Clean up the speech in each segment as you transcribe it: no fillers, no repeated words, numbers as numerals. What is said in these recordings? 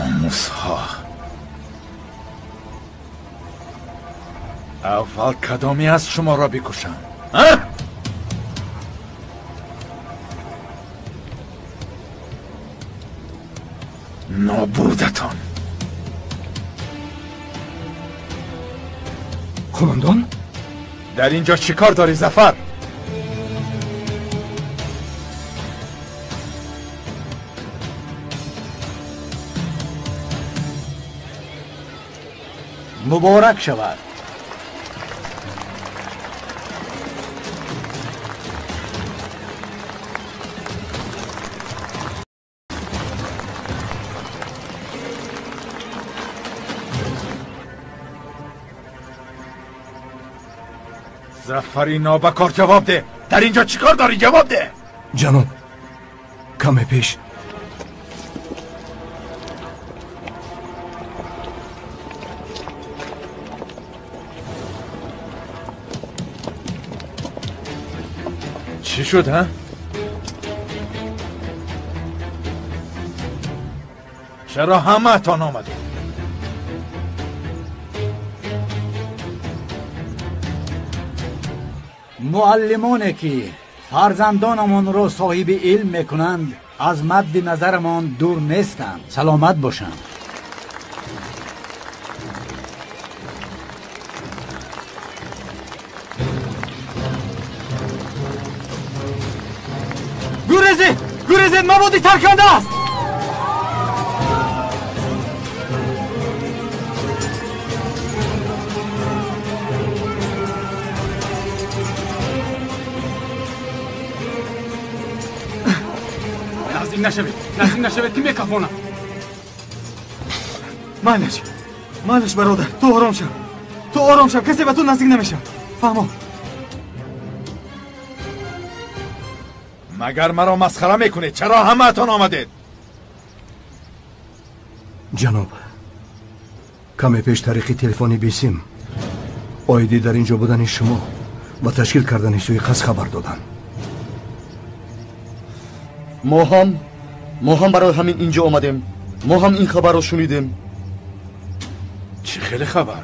ناموس ها. اول کدامی از شما را بکشم؟ نابودتان. قوماندان؟ در اینجا چیکار داری ظفر؟ مبارک شود. ظفری نابکار جواب ده. در اینجا چیکار داری؟ جواب ده. جناب کم پیش چی شد ها؟ چرا همه تان آمده؟ معلمانی که فرزندانمان را صاحب علم میکنند از مد نظرمان دور نیستند. سلامت باشند. گریزید مبادی ترکنده است. نزدیک نشوید که میکفونم. معلش برادر، تو آرام شو. کسی به تو نزدیک نمیشه. فهمو؟ مگر مرا مسخره میکنید؟ چرا همه اتان آمدید؟ جناب کم پیش طریق تلفنی بیسیم آیدی در اینجا بودن شما و تشکیل کردن سوی قصد خبر دادن. ما هم برای همین اینجا آمدیم. ما هم این خبر رو شنیدیم. چی خیلی خبر؟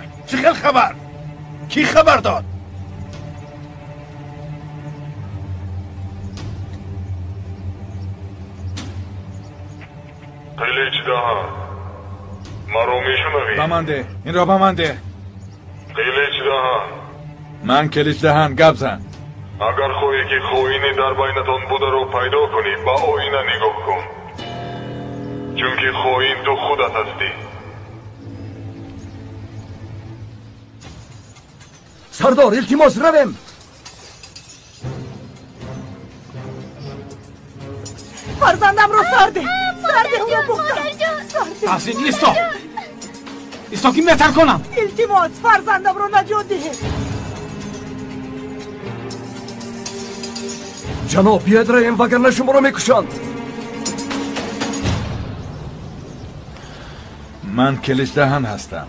کی خبر داد؟ قلیچ دهان مرا میشنوی؟ بمانده این را بمانده. قلیچ دهان من کلیچ دهان گپ زن. اگر خواهی که خواهینی در بینتان بوده رو پیدا کنی با آینه نگاه کن، چون که خواهین تو خودت هستی. سردار التماس رویم. فرزندم رو سرده او رو بختم. حسین ایستا که میتر کنم. التماس فرزندم رو نجات ده. جناب بیاد رویم وگرنه شما رو میکشند. من کلیچ دهن هستم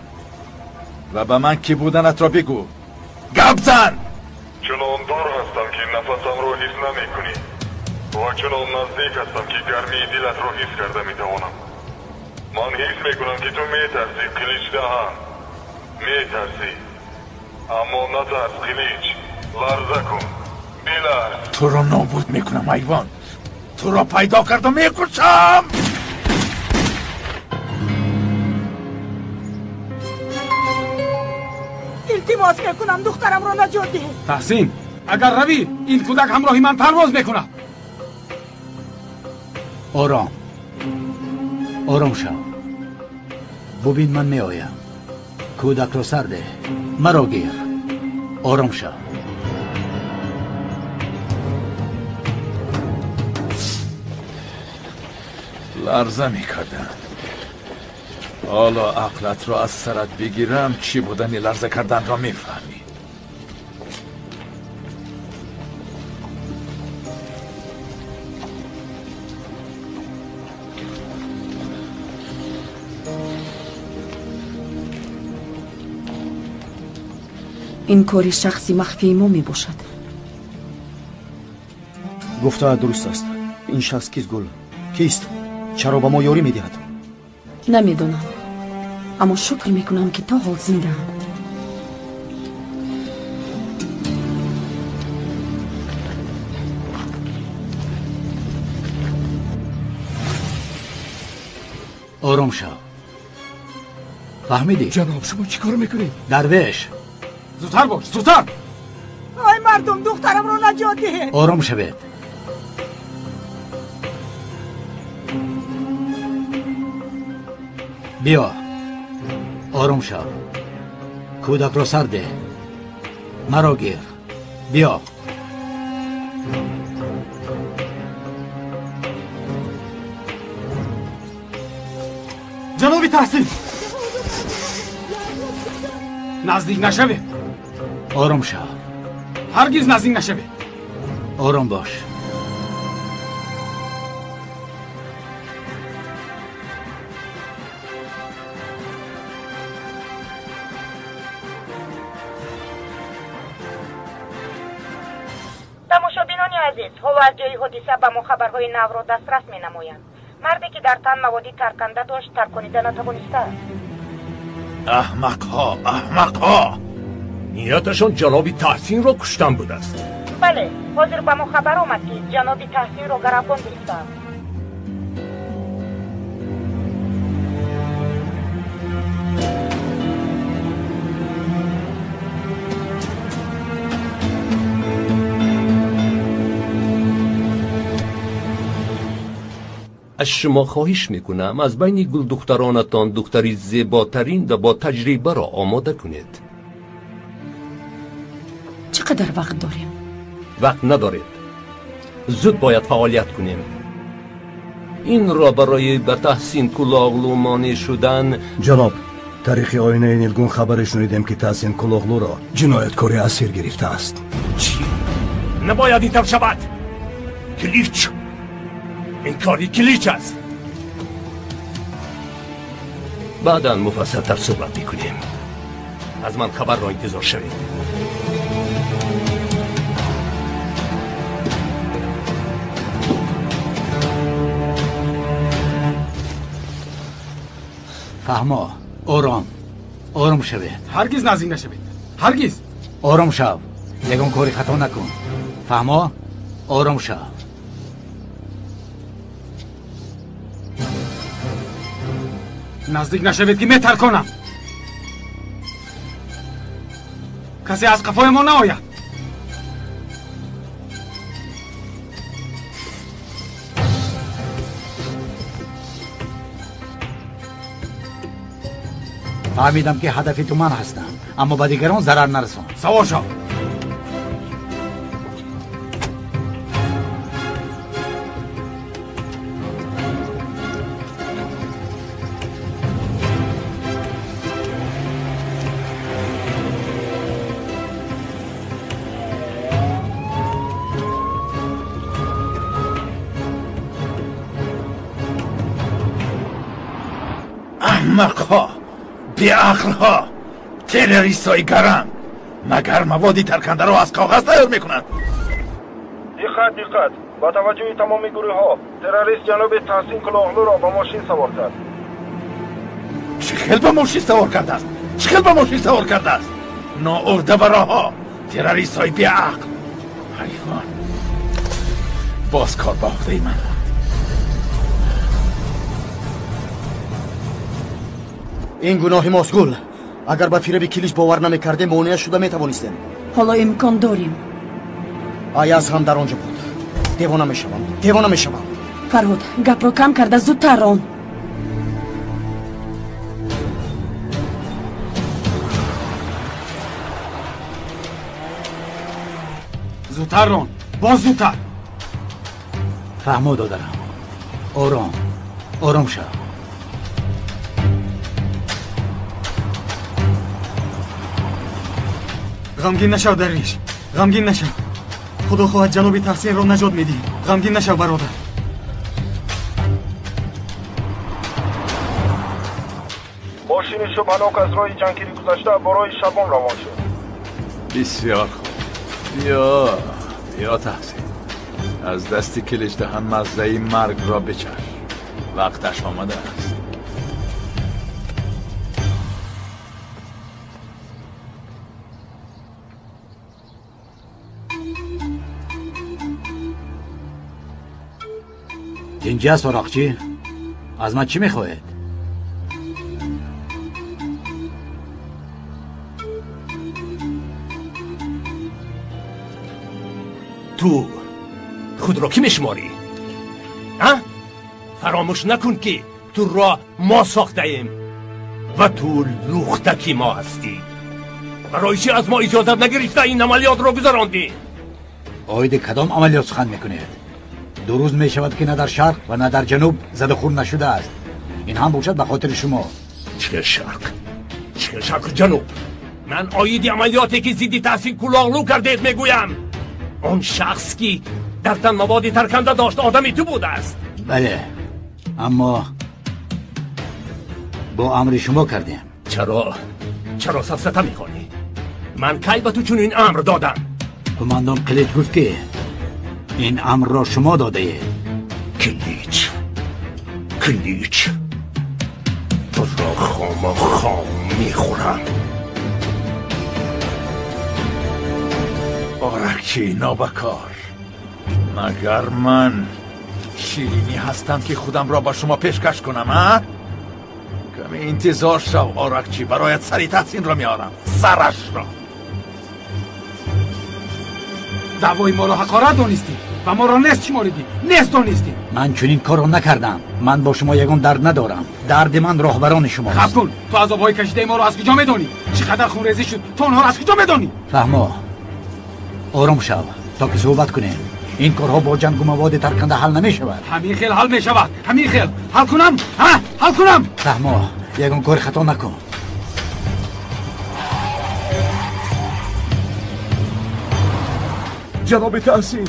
و به من کی بودنت را بگو. گپ زن. چنان دار هستم که نفسم رو حس نمی کنی و چنان نزدیک هستم که گرمی دلت رو حس کرده می توانم. من حس می کنم که تو می ترسی کلیچ دهن. می ترسی اما نترس کلیچ. لرزه کن. بلرز. تو را نابود میکنم حیوان. تو را پیدا کردم میکشم. التماس میکنم دخترم رو نجات ده. تحسین اگر روی این کودک همراهی من پرواز میکنم. آرام شو. ببین من میآیم. کودک رو سرده. مرا گیر. آرام شو. لرزه میکردم. حالا عقلت رو از سرت بگیرم چی بودنی لرزه کردن را میفهمی. این کاری شخصی مخفی ما می باشد. گفته درست است. این شخص کیست گل؟ کیست؟ چرا به ما یاری میدهد؟ نمیدونم، اما شکر میکنم که تا حال زنده هم. آروم شو. فهمیدی؟ جناب شما چی کار میکنید؟ درویش زودتر باش، زودتر. آی مردم دخترم رو نجات دهید. آروم شوید. بیا آروم شو. کودک رو سر ده. مرا گیر. بیا. جناب تحسین نزدیک نشوی. آروم شو. هرگز نزدیک نشوی. آروم باش. تماشابینان عزیز، حالا از جای حادثه به ما خبرهای نو را دسترس می نمایند. مردی که در تن موادی ترکنده داشت ترکانیده نتوانسته است. احمقها نیتشان جناب تحسین را کشتن بوده است. بله، حاضر به ما خبر آمد که جناب تحسین را گروگان گرفته است. از شما خواهش میکنم از بین گل دخترانتان دختری زیباترین و با تجربه را آماده کنید. چقدر وقت داریم؟ وقت ندارید. زود باید فعالیت کنیم. این را برای به تحسین کلاغلو مانع شدن. جناب، تاریخ آینه نیلگون خبر شنیدیم که تحسین کلاغلو را جنایتکاری اسیر گرفته است. چی؟ نباید اینطور شود. کلیچ، این کاری کلیچ است. بعدا مفصل تر صحبت میکنیم. از من خبر را انتظار شوید. فهما. آرام شوید. هرگز نزدیک نشوید. هرگز. آرام شو. یگان کاری خطا نکن. فهما. آرام شو. نزدیک نشوید که میتر کنم. کسی از قفای ما نآید. فهمیدم که هدف تو من هستم، اما به دیگران ضرر نرسان. سوار شو. احمقها، بیعقلها، تروریستای گرم، مگر موادی ترکنده را از کاغذ تیار میکنند. دقت با توجه تمام گروه ها تروریست جناب تحسین کلاغلو را با ماشین سوار کرد. چه خیل به ماشین سوار کرده است؟ ناورده براها، تروریستای بیعقل. حیوان، باز کار با عهده من. این گناه ماست گل. اگر به فیربی کلیش باور نمیکرده مانع شده میتوانستیم. حالا امکان داریم. آیاز هم در آنجا بود. دیوانه میشوم. فرهاد، گپ رو کم کرده زودتر ران. زودتر ران، باز زودتر. فهمو دادرم. آرام شو. غمگین نشو درویش، غمگین نشو. خدا خواهد جناب تحسین را نجات میدی. غمگین نشو برادر. ماشین شبهناک از راه جنگیری گذشته برای شبان روان شد. بسیار خوب. بیا تحسین، از دست کلیش دهن مزرعه مرگ را بچش. وقتش آمده است. اینجا سراغچی از من چی میخواهید؟ تو خود را کی میشماری؟ فراموش نکن که تو را ما ساخته ایم و تو لوختکی ما هستی. برای چی از ما اجازت نگرفته این عملیات را گذراندی؟ آید کدام عملیات سخن میکنید؟ 2 روز میشود که نه در شرق و نه در جنوب زده خون نشده است. این هم باشد به خاطر شما. چه شرق جنوب؟ من آید عملیاتی که زیدی تحصیل کلاغلو کردید میگویم. اون شخص که در تن مواد ترکنده داشت آدمی تو بود است. بله، اما با امر شما کردیم. چرا سفسطه میکنی؟ من کی به تو چون این امر دادم؟ کماندان کلیچ گفت که این امر را شما داده اید. کلیچ تو را خام میخورم. آرکچی نابکار، مگر من شیرینی هستم که خودم را با شما پیشکش کنم ها؟ کمی انتظار شو آرکچی، برایت سری تحسین را میارم، سرش را. دعوای ما را حقارت دانستی و ما را نست شماریدی، نست دانستی. من چنین کار را نکردم. من با شما یگان درد ندارم. درد من راهبران شما است. خب کن، تو عذاب‌های کشیده ما را از کجا میدانی؟ چقدر خونریزی شد تو آنها را از کجا میدانی؟ فهما، آرام شو تا که صحبت کنیم. این کارها با جنگ و مواد ترکنده حل نمی شود. همین خیل حل می شود. همین خیل حل کنم. حل کنم. فهما، یگان کار خطا نکن. جناب تحسین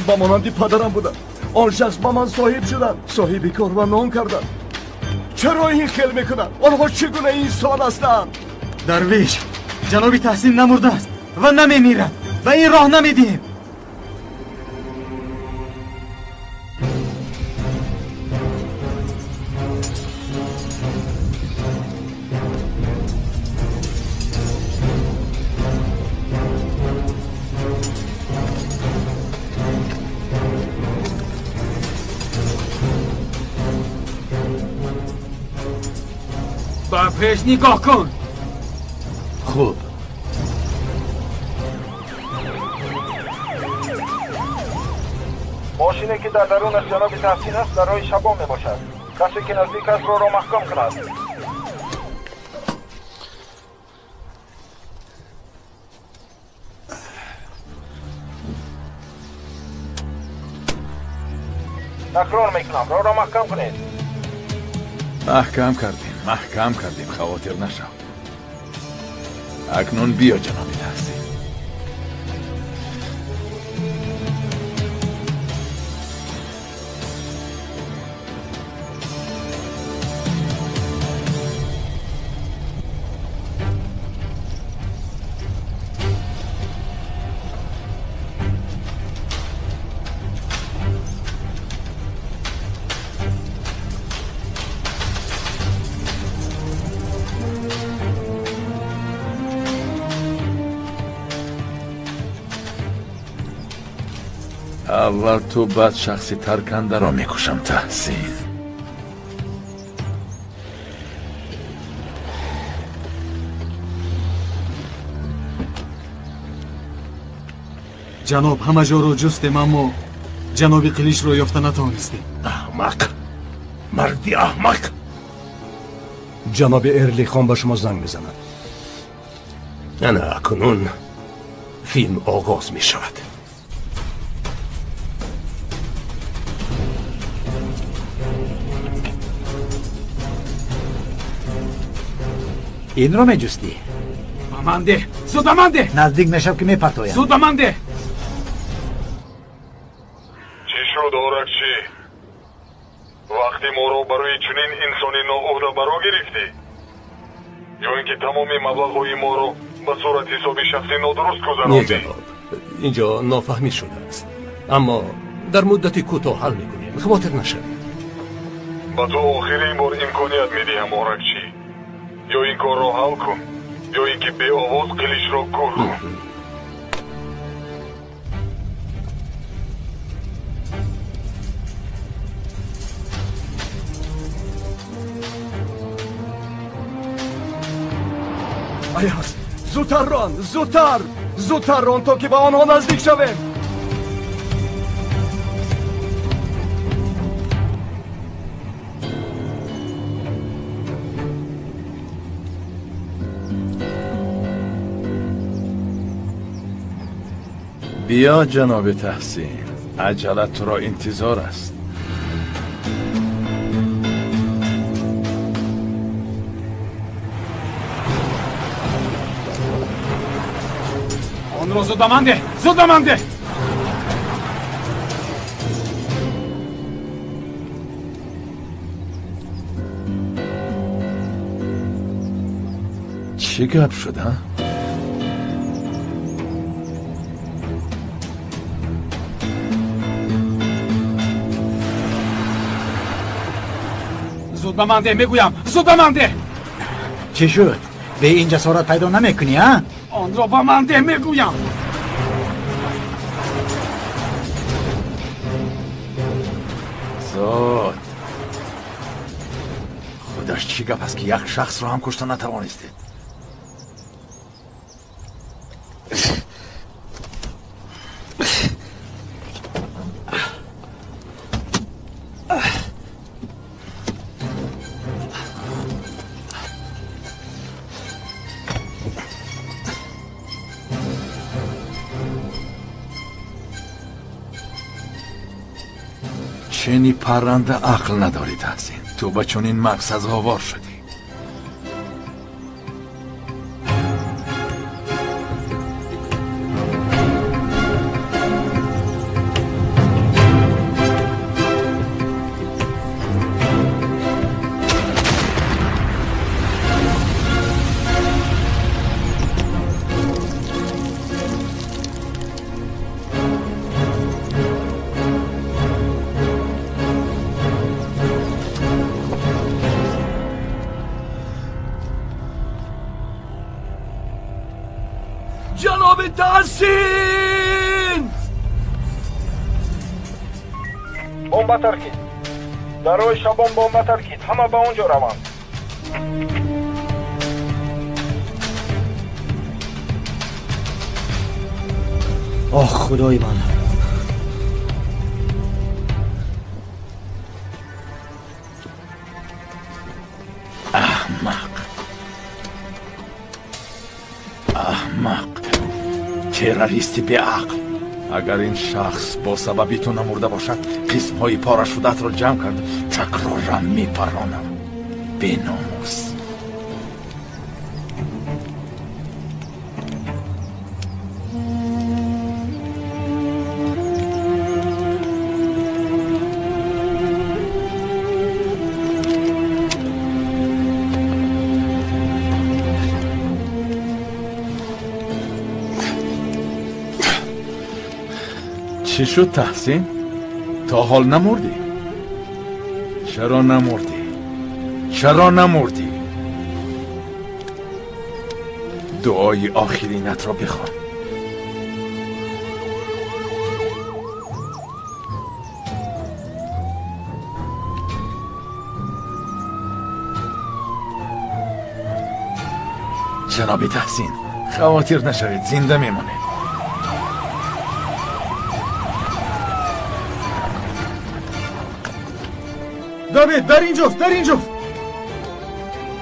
با مانندی پدرم بودن. آن شخص با من صاحب شدن، صاحب کار و نام کردن. چرا این خیل میکنن؟ آنها چگونه انسان هستند؟ درویش، جناب تحسین نمرده است و نمیمیرد و این راه نمیدیم. با پیش نگاه کن. خوب. ماشینی که در درونش جناب تحسین است در راه شبان می باشد. کسی که نزدیک است را محکم کند. تکرار میکنم را محکم کنید. محکم کردیم خواطر نشو. اکنون بیا جناب تحسین. اول تو بعد شخصی ترکنده را میکشم تحسین. جناب همه جا رو جستیم اما جناب قلیش رو یافته نتوانستیم. احمق، مردی احمق. جناب ارلی خان با شما زنگ میزند. نه کنون فیلم آغاز می شود. این رو میجستی؟ بمانده، زود بمانده. نزدیک نشو که میپرتایم. زود بمانده. چی شد آرکچی؟ وقتی ما رو برای چنین انسانی ناعهده برا گرفتی؟ یا اینکه تمامی مبلغ‌های ما رو به صورت حسابی شخصی نادرست گذراندی؟ نه جناب، اینجا نافهمی شده است، اما در مدتی کوتاه حل میکنیم، خاطر نشد. با تو آخرین بار امکانیت میدیم آرکچی. یا این کار را حل کن یا اینکه به آواز قلیش را گل کن. ایاز زودتر ران، زودتر ران تا که به آنها نزدیک شویم. بیا جناب تحسین، عجلت تو را انتظار است. آن را زود به من ده، زود به من ده. چه گپ شد ها؟ زود به من ده میگویم، زود به من ده. چی شد؟ به این جسارت پیدا نمیکنی ها؟ آن را به من ده میگویم. زود. خودش چی گپ است که یک شخص را هم کشته نتوانستید؟ چنی پرنده عقل نداری تحسین. تو به چنین مقصد آوار شدی. جناب تحسین! بمب ترکید. در روی شبان بمب ترکید. همه به اونجا روند. آه خدای من. احمق تروریستی به عقل. اگر این شخص با سببی تو نمرده باشد قسمهای پاره شدت را جمع کرد تکرارم میپرانم. به ناموس. چی شد تحسین؟ تا حال نمردی؟ چرا نمردی؟ دعای آخرینت را بخوان. جناب تحسین خواطر نشوید، زنده میمانید. داوید در اینجاست.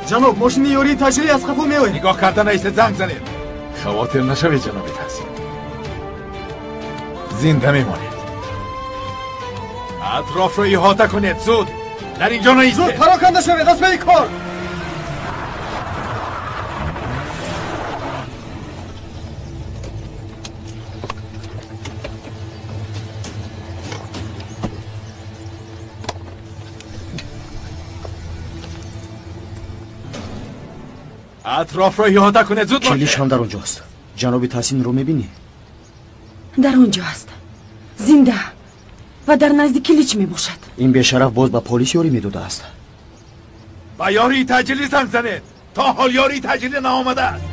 جناب ماشین یاری تجری از خفو میوه. نگاه کردن ایست زنگ زنید. خواطر نشوید جناب تحسین، زنده میمانید. اطراف را احاطه کنید. زود در اینجا نایستید. زود پراکنده شوید از پی کار. اطراف را احاطه کنید. زود کلیش هم در اونجاست. جناب تحسین رو میبینی؟ در اونجا است، زنده و در نزدیک کلیچ میباشد. این بیشرف باز به پلیس یاری میدوده است. با یاری تجلی زنگ زنید. تا حال یاری تجلی نآمده است.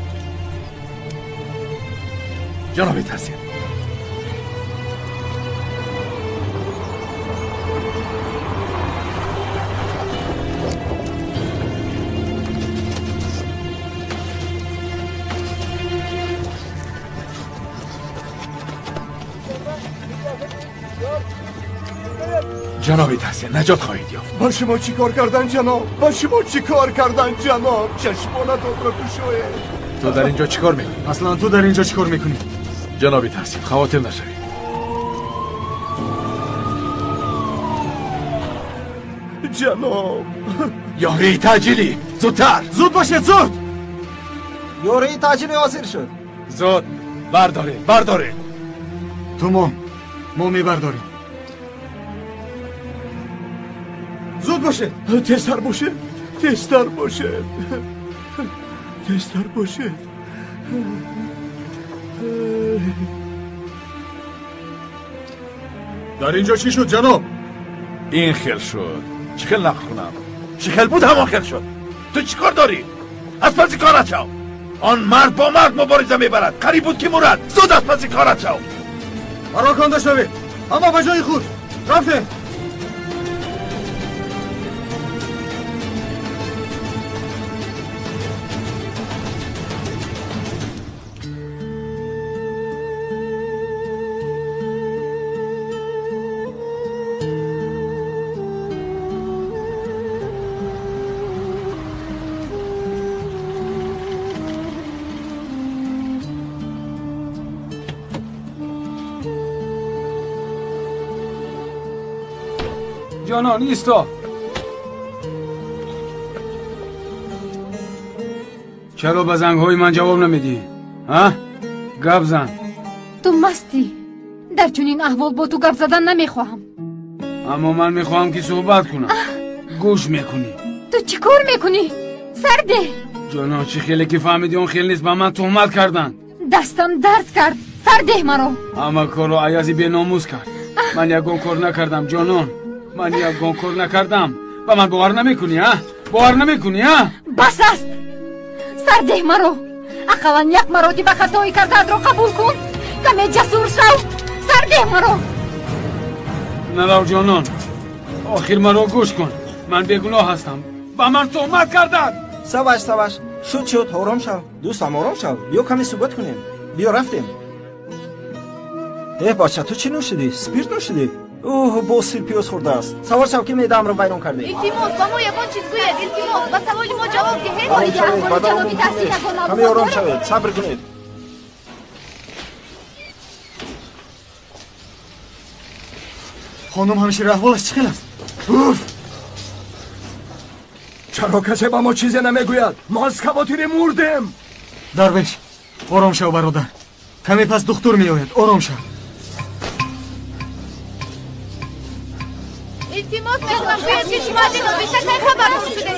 جناب تحسین جناب تحسین نجات خواهید یافت. با شما چی کار کردن جناب؟ با شما چی کار کردن جناب؟ چشمانتون رو بشوید. تو در اینجا چی کار میکنی؟ اصلا تو در اینجا چی کار میکنی؟ جناب تحسین خواطر نشوید. جناب یاری تاجیلی زودتر. زود باشید زود. یوری تاجیلی حاضر شد. زود برداره. تو ما میبرداریم. زود باشه. تستر باشه. در اینجا چی شد جناب؟ این خیل شد. چی خیل نکنم؟ چی خیل بود همون خیل شد. تو چی کار داری؟ از پس کارت شو. آن مرد با مرد مبارزه میبرد. قریب بود که مرد. زود از پس کارت شو. پراکنده شوید. اما به جای خود. رفته. جانان ایستا. چرا به زنگ‌های من جواب نمیدی؟ ها؟ گپ زن. تو مستی. در چنین احوال با تو گپ زدن نمیخواهم. اما من میخواهم که صحبت کنم. گوش میکنی. تو چی کار میکنی؟ سرده. جانان چی خیلی که فهمیدی اون خیلی نیست به من تهمت کردن. دستم درد کرد. سرده مرا. اما کارو عیازی به ناموس کرد. من یکون کار نکردم جانان. من یکون کار نکردم. با من باور نمیکنی ها؟ باور نمیکنی ها؟ بس است. سرده مرا. اقلا یک مراتب خطایی کرده را قبول کن. کمی جسور شو. سرده مرا. نرو جانان. آخر مرا گوش کن. من بیگناه هستم. با من تهمت کردن. سواش شد آرام شو. دوستم آرام شو. بیا کمی صحبت کنیم. بیا رفتیم. بچه تو چی نوشیدی؟ سپیرت نوشیدی؟ اوه با سیر پیاز خورده است. سوار شو که معده‌ام را ویران کرده. التماس با ما یگان چیز گوید. التماس با سوال ما جواب دهید. وارد احوال جنابی تحسین نکنم. کمی آرام شوید. صبر کنید. خانم همیشه احوالش چی خیلی است؟ اوف! چرا کسی با ما چیزی نمیگوید؟ ما از خواطر مردیم. درویش آرام شو برادر. کمی پس دکتر میآید. آرام شو. التماس میکنم گوید که شما از این بیشتر خبر شده.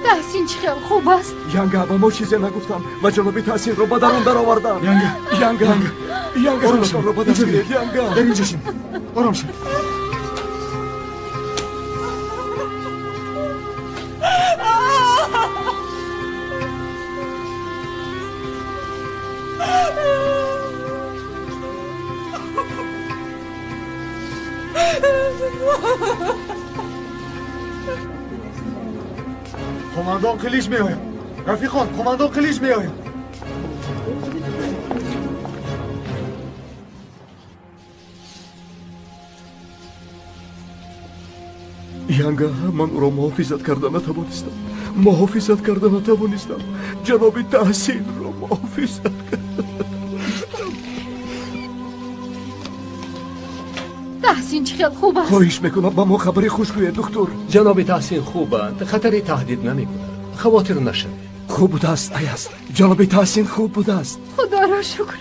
تحسین چی خیلی خوب است. ینگه با ما چیزی نگفتم و جنابی تحسین رو با درون در آوردم. ینگه آرام شو. رو با دست گرید. ینگه در اینجا شیم. آرام شو. قماندان قلیش میآید. رفیقان قماندان قلیش میآید. ینگه من او را محافظت کرده نتوانستم. جناب تحسین را محافظت کرده. تحسین چی خیلی خوب است. خواهش میکنم با ما خبری خوش گوید دکتر. جناب تحسین خوبند. خطری تهدید نمیکنند. خواطر نشوید. خوب بوده است ایاز. جناب تحسین خوب بوده است. خدا را شکر.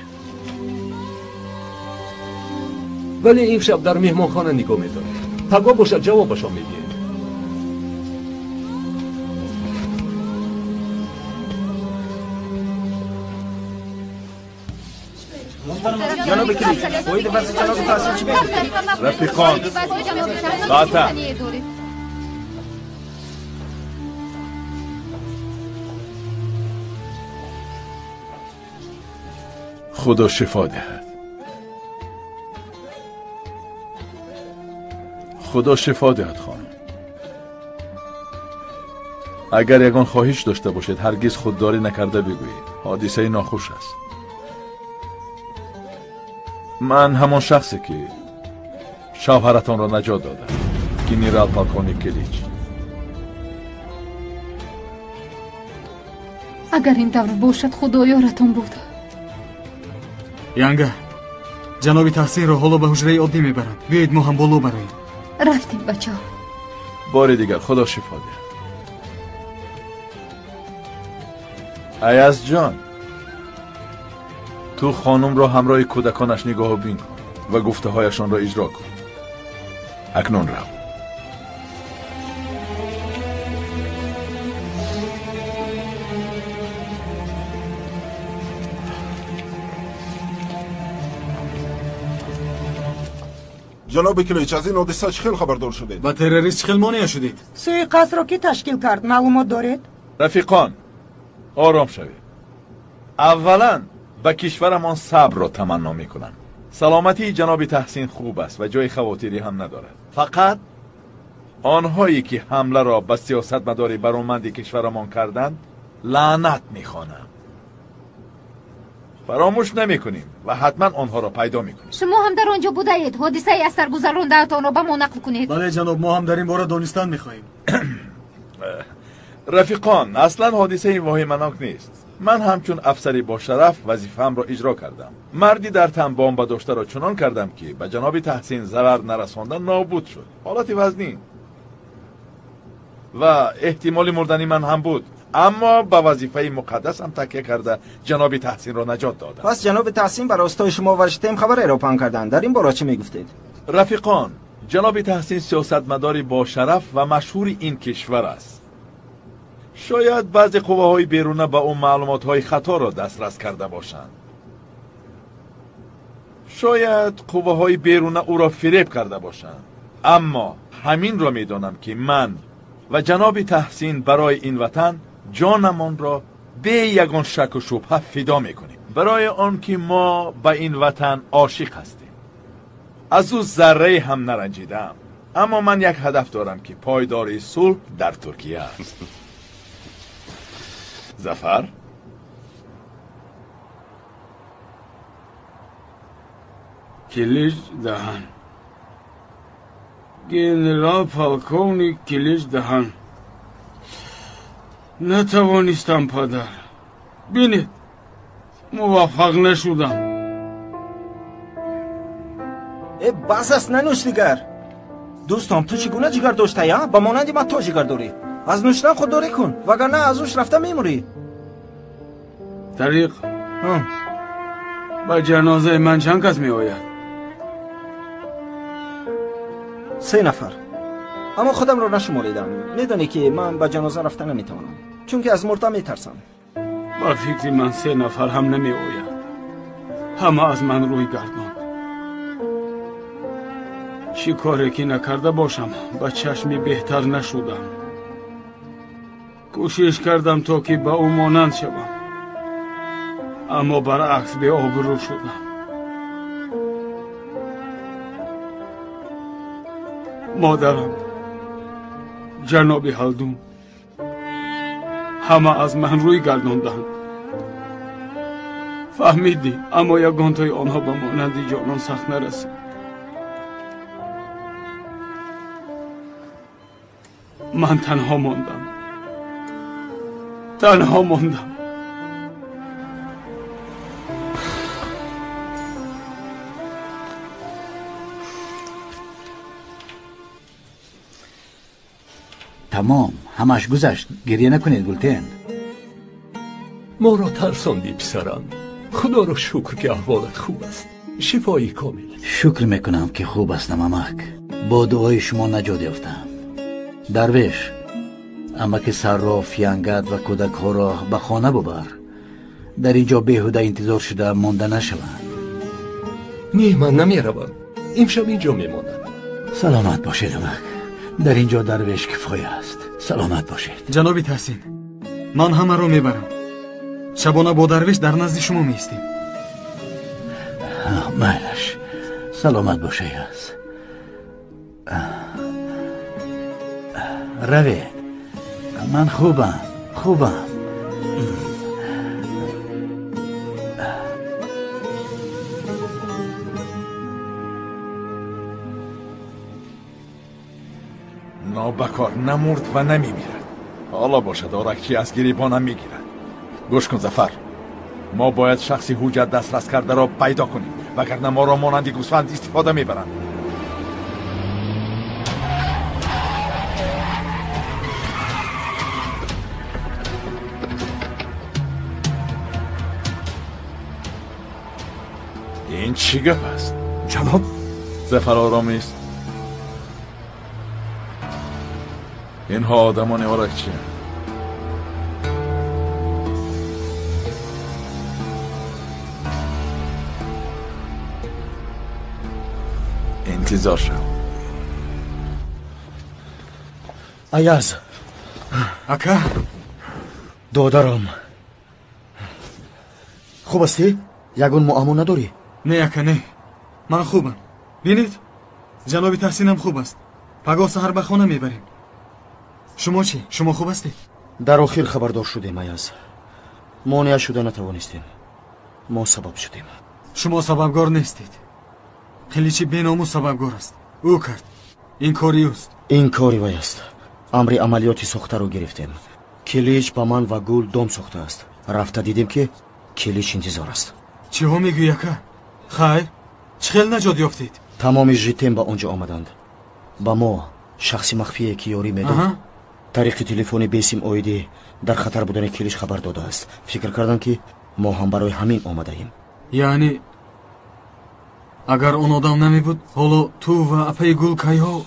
ولی این شب در مهمانخانه نگاه میدارید. پگاه باشد جوابشان میدید. جناب کلیش باید واسه جناب تحسین چی بگید؟ رفیقان باتا خدا شفا دهد. خدا شفا دهد خانم. اگر یگان خواهش داشته باشید هرگز خودداری نکرده بگویید. حادثه ناخوش است. من همان شخصی که شوهرتان را نجات دادم. گنرال پولکونیک کلیچ. اگر این دور باشد خدایارتون بود. янга ҷаноби таҳсинро ҳоло ба ҳуҷраи оддӣ мебаранд. биёед мо ҳам боло бароем. рафтем бачаҳо. بار دیگر خدا شفا ده. ایاز جان، تو خانم را همراه کودکانش نگاه بین کن و گفته هایشان را اجرا کن. اکنون رو. جناب کلیچ از این حادثه چه خیلی خبردار شدید؟ با تروریست چه خیلی مانع شدید؟ سوی قصر رو کی تشکیل کرد؟ معلومات دارید؟ رفیقان، آرام شوید. اولا به کشورمان صبر را تمنا میکنم. سلامتی جناب تحسین خوب است و جای خواطری هم ندارد. فقط آنهایی که حمله را به سیاستمدار برومند کشورمان کردند لعنت میخوانم. فراموش نمیکنیم و حتما آنها را پیدا میکنیم. شما هم در آنجا بودید. حادثه از سرگذرانده‌تان را به ما نقل کنید. بله جناب، ما هم در این باره دانستن میخواهیم. رفیقان، اصلا حادثه واهمناک نیست. من همچون افسری با شرف وظیفه‌ام را اجرا کردم. مردی در تن بمب داشته را چنان کردم که به جناب تحسین ضرر نرسانده نابود شد. حالت وزنی و احتمال مردنی من هم بود، اما با وظیفه مقدس هم تکیه کرده جناب تحسین را نجات دادم. پس جناب تحسین بر راستای شما و شتم خبر اروپان کردن. در این باره چه میگفتید؟ رفیقان، جناب تحسین سیاستمداری با شرف و مشهور این کشور است. شاید بعضی قوه‌های بیرونه با اون معلومات‌های خطا را دسترس کرده باشند. شاید قوه‌های بیرونه او را فریب کرده باشند. اما همین را میدانم که من و جناب تحسین برای این وطن جانمان را به یگان شک و شبهه فدا میکنیم. برای آن که ما به این وطن عاشق هستیم. از او ذره هم نرنجیدم. اما من یک هدف دارم که پایداری صلح در ترکیه است. ظفر؟ کلیج دهن. گنرال پولکونیک کلیج دهن. نتوانستم پدر. بینید موفق نشدم. بس است ننوش دیگر. دوستم تو چگونه جگر داشته یا؟ با مانندی من تو جگر داری. از نوشتن خودداری کن وگرنه از اوش رفته میموری. طریق با جنازه من چند کس می آید؟ 3 نفر. اما خودم رو نشماریدم. میدونی که من با جنازه رفته نمیتوانم چون که از مردن میترسم. با فکر من 3 نفر هم نمی آید. همه از من روی گرداند. چی کاری که نکرده باشم با چشمی بهتر نشدم. کوشش کردم تا که با او مانند شوم، اما برعکس به آبرو شدم. مادرم، جناب هلدون، همه از من روی گرداندند. فهمیدی، اما یگان تای آنها به مانند جانان سخت نرسید. من تنها ماندم. تمام، همش گذشت. گریه نکنید گلتین. ما را ترساندی پسرم. خدا را شکر که احوالت خوب است. شفایی کامل. شکر میکنم که خوب هستم امک. با دعای شما نجات یافتم. درویش، امک صراف، ینگت و کودک ها را به خانه ببر. در اینجا بیهوده انتظار شده مانده نشوند. نه، من نمیروم. امشب اینجا میمانم. سلامت باشید امک. در اینجا درویش کفایه است. سلامت باشید. جناب تحسین، من همه رو میبرم. شبانه با درویش در نزد شما میستیم. مایلش. سلامت باشه است. روید. من خوبم. بکار نمرد و نمیمیرد. حالا باشد آرکچی از گریبانم میگیرد. گوش کن ظفر، ما باید شخصی حجت دسترس کرده را پیدا کنیم وگرنه ما را مانند گوسفند استفاده میبرند. این چی گپ است؟ جناب ظفر آرام است. اینها آدمان آرکچی هستند. انتظار شو. ایاز اکا دادرم خوب هستی؟ یگون معامو نداری؟ نه اکا نه، من خوبم. بینید جناب تحسینم خوب است. پگاه سحر به خانه میبریم. شما چی؟ شما خوب هستید؟ در آخر خبردار شدیم ایاز. مانع شده نتوانستیم. ما سبب شدیم. شما سببگار نیستید. خلیچی بینامو سببگار است. او کرد. این کاری اوست. این کاری وی است. امر عملیاتی ساخته رو گرفتیم. کلیچ با من و گل دام ساخته است. رفته دیدیم که کلیچ انتظار است. چی ها میگوی اکا؟ خیر چه خیل نجات یافتید؟ تمام ژیتم با آنجا آمدند. با ما شخصی مخفی که یاری میداد طریق تلفن بیسیم اویدی در خطر بودن کلیچ خبر داده است. فکر کردم که ما هم برای همین آمده ایم. یعنی اگر اون آدم نمی بود حالا تو و اپای گل کایها.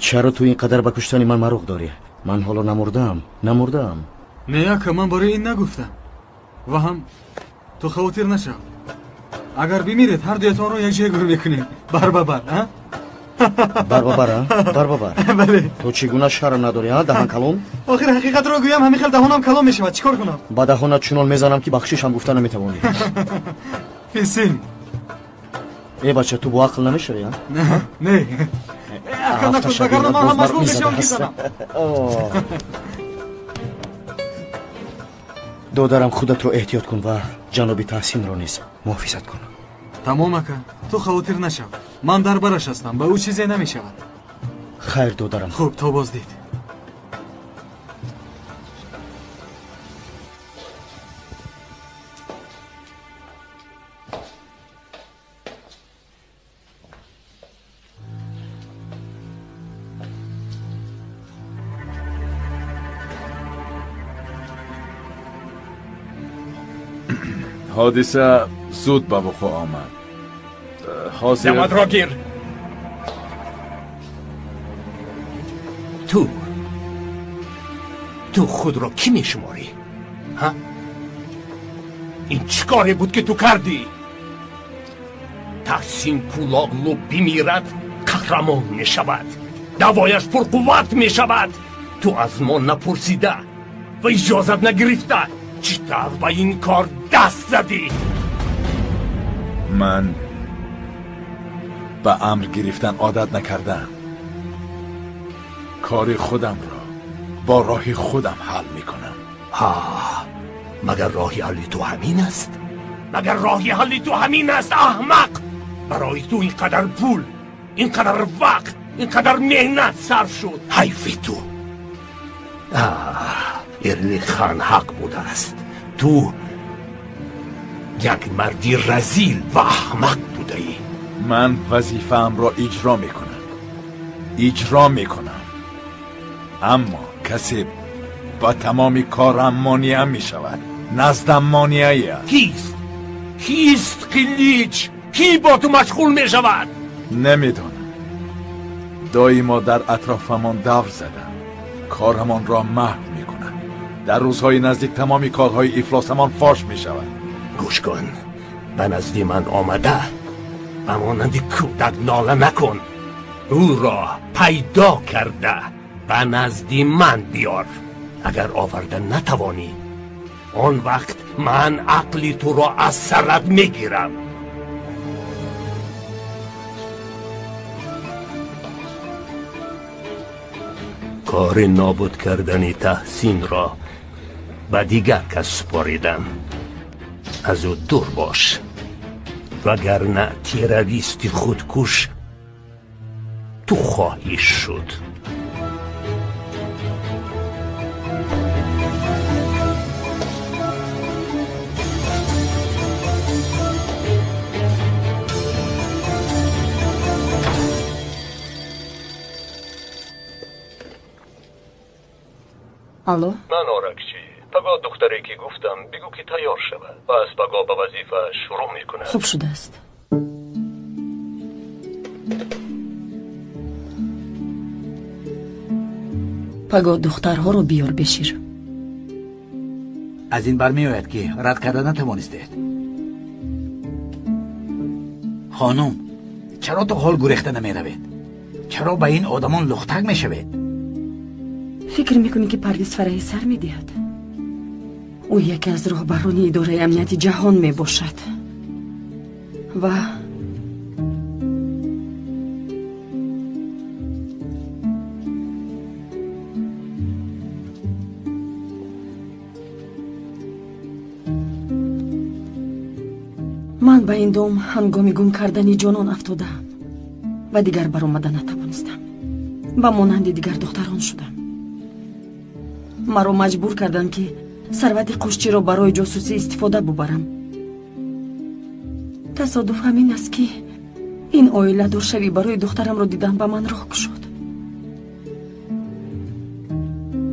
چرا تو اینقدر به کشتن من مروق داری؟ من حالا نمردم. نه اکا، من برای این نگفتم. و هم تو خاطر نشو. اگر بمیرید هر دویتان رو یک جای گور میکنیم. بر ببر بله. تو چگونه شرم نداری ها دهان کلام؟ آخر حقیقت رو گویم همین خیل دهانم کلام میشود. چیکار کنم؟ با دهانت چنان میزنم که بخشش هم گفتن نمیتوانی. فیسیم ای بچه تو با عقل نمیشوی ها؟ نه اکا نکن بگرنم من هم مظلوم میشم میزنم. دادرم خودت رو احتیاط کن و جناب تحسین رو نیز محافظت کن. تمام اکا، تو خاطر نشو. من در برش هستم، به او چیزی نمیشود. خیر دادرم. خوب تا بازدید. حادثه زود به وقوع آمد. حاضر زماد را گیر. تو خود را کی میشماری؟ ها؟ این چیکاری بود که تو کردی؟ تحسین کولاغلو بمیرد قهرمان میشود، دوایش پرقوت میشود. تو از ما نپرسیده و اجازت نگرفته چطور به این کار دست زدی؟ من به امر گرفتن عادت نکردم. کار خودم را با راه خودم حل میکنم. مگر راهی حل تو همین است؟ احمق؟ برای تو اینقدر پول، اینقدر وقت، اینقدر مهنت صرف شد. حیفی تو. ارلی خان حق بوده است. تو یک مردی رزیل و احمق بوده ای. من وظیفه‌ام را اجرا میکنم. اما کسی با تمامی کارم مانع می شود. نزدم مانعی است. کیست قلیچ؟ کی با تو مشغول می شود؟ نمیدانم. دایما در اطرافمان دور زدم. کارمان را محو می کنم. در روزهای نزدیک تمامی کارهای افلاسمان فاش می شود. گوش کن، به نزدی من آمده به مانند کودک ناله نکن. او را پیدا کرده به نزدی من بیار. اگر آورده نتوانی، آن وقت من عقلی تو را از سرت میگیرم. کار نابود کردن تحسین را به دیگر کس سپاریدم. از او دور باش، وگرنه تیرویستی خودکش تو خواهی شد. алло ман оракчи паго духтаре ки гуфтам бигу ки тайёр шавад баъд паго ба вазифа шурӯъ мекунад. хуб шудааст. паго духтарҳоро биёр бешир. аз ин бармеояд ки рад карда натавонистед. хонум, чаро то ҳол гурехта намеравед? чаро ба ин одамон лухтак мешавед? фикр мекунӣ ки парвиз фараҳӣ сар медиҳад? ӯ яке аз роҳбарони идораи амнияти ҷаҳон мебошад ва ман ба ин дом ҳангоми гум кардани ҷонон афтодаам ва дигар баромада натавонистам. ба монанди дигар духтарон шудам. маро маҷбур карданд ки сарвати қушчиро барои ҷосусӣ истифода бубарам. тасодуф ҳамин аст ки ин оиладоршавӣ барои духтарамро дидан ба ман роҳ кушод.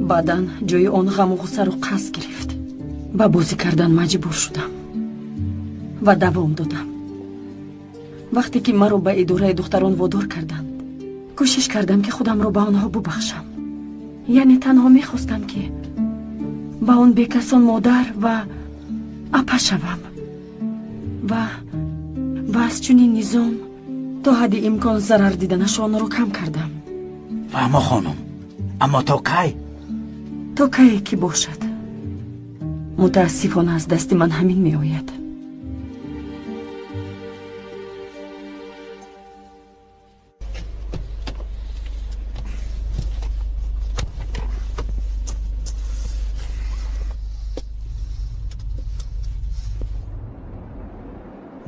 баъдан ҷои он ғаму ғусаро қасд гирифт. ба бозӣ кардан маҷбур шудам ва давом додам. вақте ки маро ба идораи духтарон водор карданд, кӯшиш кардам ки худамро ба онҳо бубахшам. яъне танҳо мехостам ки ба он бекасон модар ва апа шавам ва аз чунин низом то ҳадди имкон зарар диданашу онро кам кардам. фаҳмо хонум, аммо то кай? то кае ки бошад. мутаассифона аз дасти ман ҳамин меояд.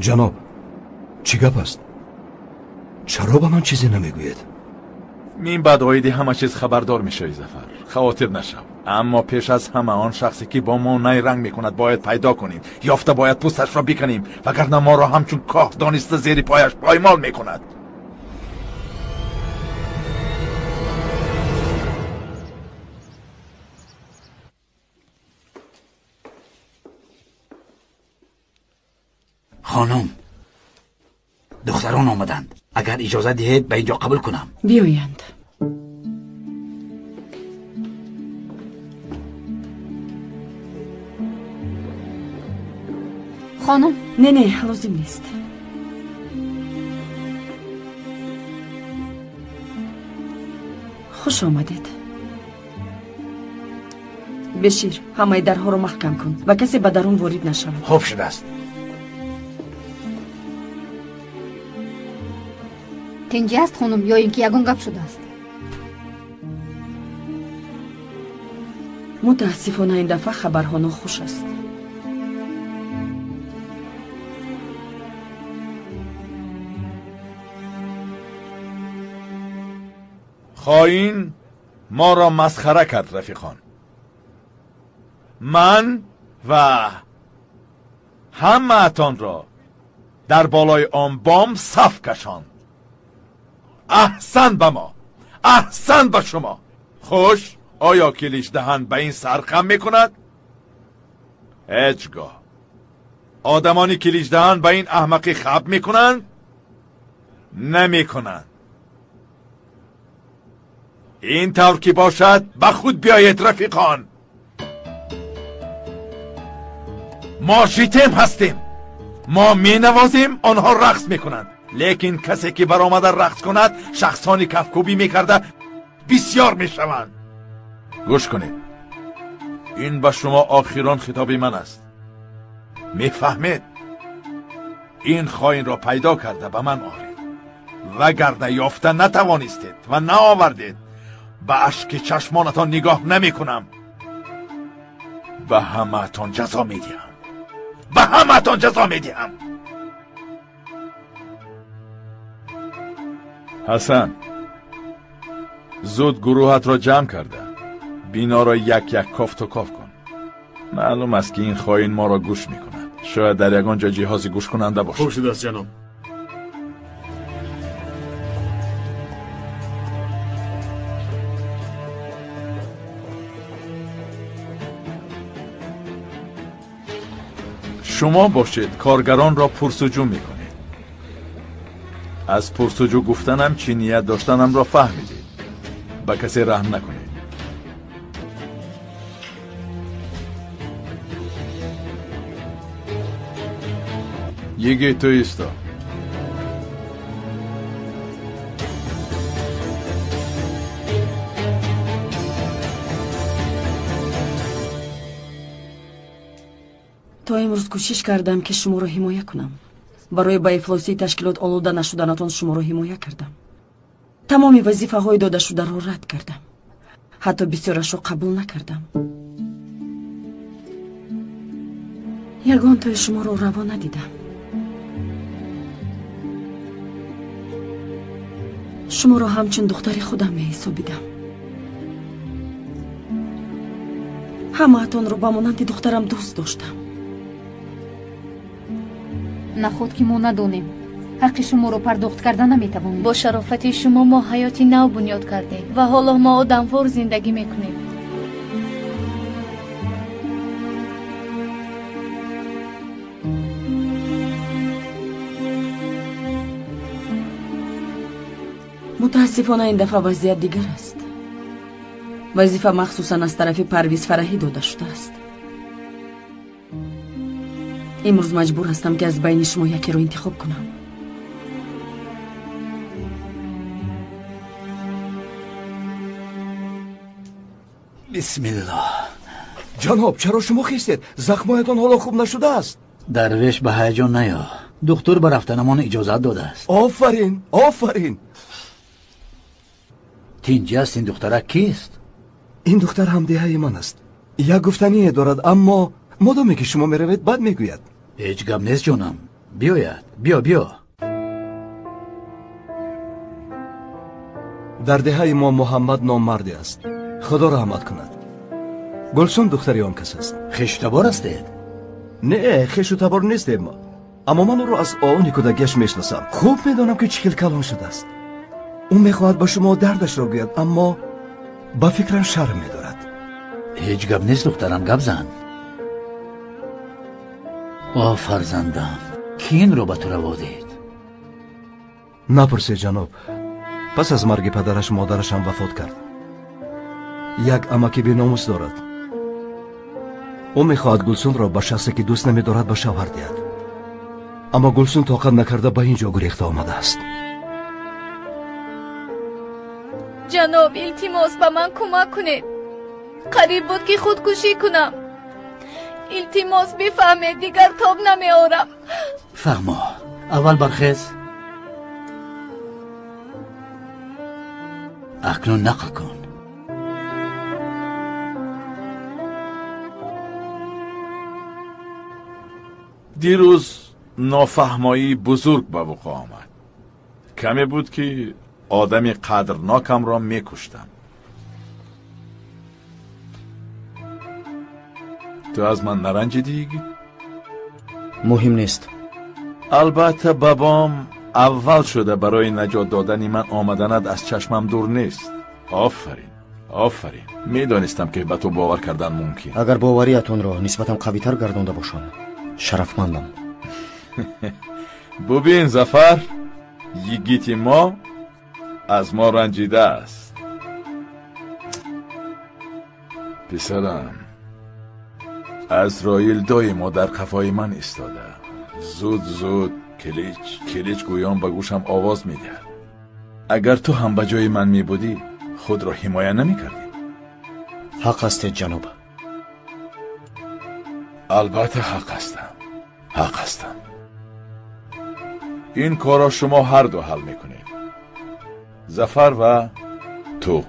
ҷаноб, чӣ гап аст? чаро ба ман чизе намегӯед? мин баъд оиди ҳама чиз хабардор мешавӣ зафар. хавотир нашав. аммо пеш аз ҳама он шахсе ки бо мо найранг мекунад бояд пайдо кунем. ёфта бояд пӯсташро биканем, вагарна моро ҳамчун коҳ дониста зери пояш поймол мекунад. خانم دختران آمدند. اگر اجازه دهید به اینجا قبول کنم. بیایند. خانم نه لازم نیست. خوش آمدید. بشیر همه درها رو محکم کن و کسی به درون وارد نشود. خوب شده است. تنجی است خانم یا اینکه یگان گپ شده است؟ متاسفانه این دفعه خبرها ناخوش است. خائن ما را مسخره کرد رفیقان. من و همه اتان را در بالای آن بام صف کشاند. احسن به ما، احسن به شما. خوش، آیا کلیش دهن به این سرخم میکند؟ هیچگاه. آدمانی کلیش دهن به این احمقی خب میکنند؟ نمیکنند. این طور که باشد به خود بیایید رفیقان. ما شیطم هستیم. ما می نوازیم، آنها رقص میکنند. لیکن کسی که برآمده رقص کند شخصانی کفکوبی میکرده بسیار میشوند. گوش کنید، این به شما آخران خطاب من است. میفهمید؟ این خائن را پیدا کرده به من آورید، وگرنه یافته نتوانستید و نآوردید به اشک چشمانتان نگاه نمی کنم. به همه تان جزا میدیم، به همه تان جزا میدیم. حسن، زود گروهت را جمع کرده بینا را یک یک کافت و کاف کن. معلوم است که این خائن ما را گوش میکند. شاید در یگان جا جهاز گوش کننده باشد. خوب شده است جناب. شما باشید کارگران را پرسجو میکنید. از پرسجو گفتنم چی نیت داشتنم را فهمیدید. به کسی رحم نکنید. یکی تو ایستا. تا امروز کوشش کردم که شما را حمایت کنم. برای با افلاسی تشکیلات آلوده نشدنتان شما را حمایت کردم. تمام وظیفه های داده شده را رد کردم. حتی بسیارش را قبول نکردم. یگان توی شما را روا ندیدم. شما را همچون دختری خودم می حسابیدم. همه اتان را با مانند دخترم دوست داشتم. نخود که ما ندانیم حق شما رو پرداخت کردن نمیتوانیم. با شرافت شما ما حیاتی نو بنیاد کردیم و حالا ما آدموار زندگی میکنیم. متاسفانه این دفعه وضعیت دیگر است. وظیفه مخصوصا از طرف پرویز فرحی داده شده است. امروز مجبور هستم که از بین شما یکی رو انتخاب کنم. بسم الله. جناب چرا شما خیستید؟ زخمایتان حالا خوب نشده است. درویش به هیجان نیا. دکتر به رفتنمان اجازت داده است. آفرین آفرین. تینجی است این دخترک کیست؟ این دختر همدیه من است. یک گفتنی دارد اما مادامی که شما میروید بد میگوید. هیچ گپ نیست جانم. بیاید. بیا. در دهه ما محمد نام مردی است. خدا رحمت کند. گلسون دختری آن کس است. خیش تبار استید؟ نه خیش تبار نیستیم ما. اما من او را از آنی کودکیش میشناسم. خوب میدانم که چه کلان شده است. او میخواهد با شما دردش را گوید اما با فکرم شرم میدارد. هیچ گپ نیست دخترم، گپ زن. فرزندم کی این رو به تو روا دید؟ نپرسید جناب. پس از مرگ پدرش مادرش هم وفات کرد. یک امکی بی ناموس دارد. او میخواهد گلسون را با شخصی که دوست نمیدارد به شوهر دهد. اما گلسون طاقت نکرده به اینجا گریخته آمده است. جناب التماس به من کمک کنید. قریب بود که خودکشی کنم. التماس بفهمید دیگر تاب نمیارم. فهما اول برخیز. اکنون نقل کن. دیروز نافهمایی بزرگ به وقوع آمد. کمی بود که آدمی قدرناکم را میکشتم. تو از من نرنجیدی؟ مهم نیست. البته بابام اول شده برای نجات دادن من آمدنت از چشمم دور نیست. آفرین. میدانستم که به تو باور کردن ممکن. اگر باوریتون را نسبتاً قوی‌تر گردانده باشم شرفمندم. ببین ظفر، یگیت ما از ما رنجیده است. پسرم، عزرائیل دای ما در قفای من ایستاده. زود کلیچ گویان به گوشم آواز میده. اگر تو هم به جای من میبودی خود را حمایت نمیکردی. حق است جناب. البته حق هستم. این کارا شما هر دو حل میکنید، ظفر و تو.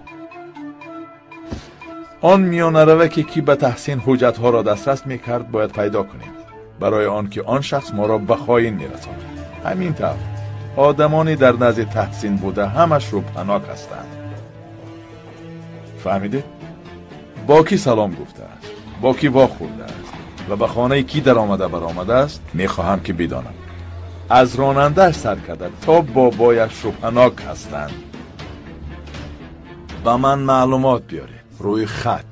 آن میانه روه که به تحسین حجت ها را دسترس میکرد باید پیدا کنیم، برای آن که آن شخص ما را به خائن میرساند. همین طور آدمانی در نزد تحسین بوده همش رو پناک هستند. فهمیده؟ با کی سلام گفته است، با کی وا خورده است و به خانه کی در آمده برآمده است میخواهم که بدانم. از رانندهش سر کرده تا بابایش رو پناک هستند. با من معلومات بیارید. روی خط.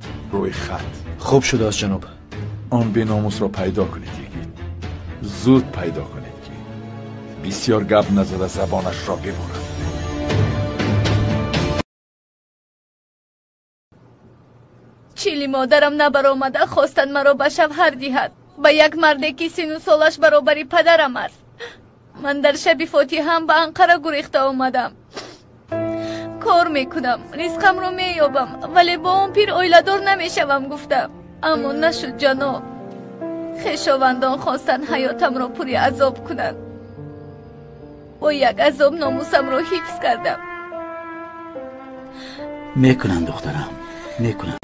خوب شده است جناب. آن بی ناموس را پیدا کنید. زود پیدا کنید که بسیار گپ نزده زبانش را ببرد. چیلی مادرم نبرآمده خواستند مرا به شوهر دهد به یک مرده که سن و سالش برابری پدرم است. من در شب فاتحه هم به انقره گریخته آمدم. کار میکنم، رزقم رو مییابم، ولی با اون پیر اویله‌دار نمیشوم گفتم، اما نشد جناب. خویشاوندان خواستند حیاتم را پوری عذاب کنند. با یک عذاب ناموسم را حفظ کردم. میکنند دخترم، میکنند.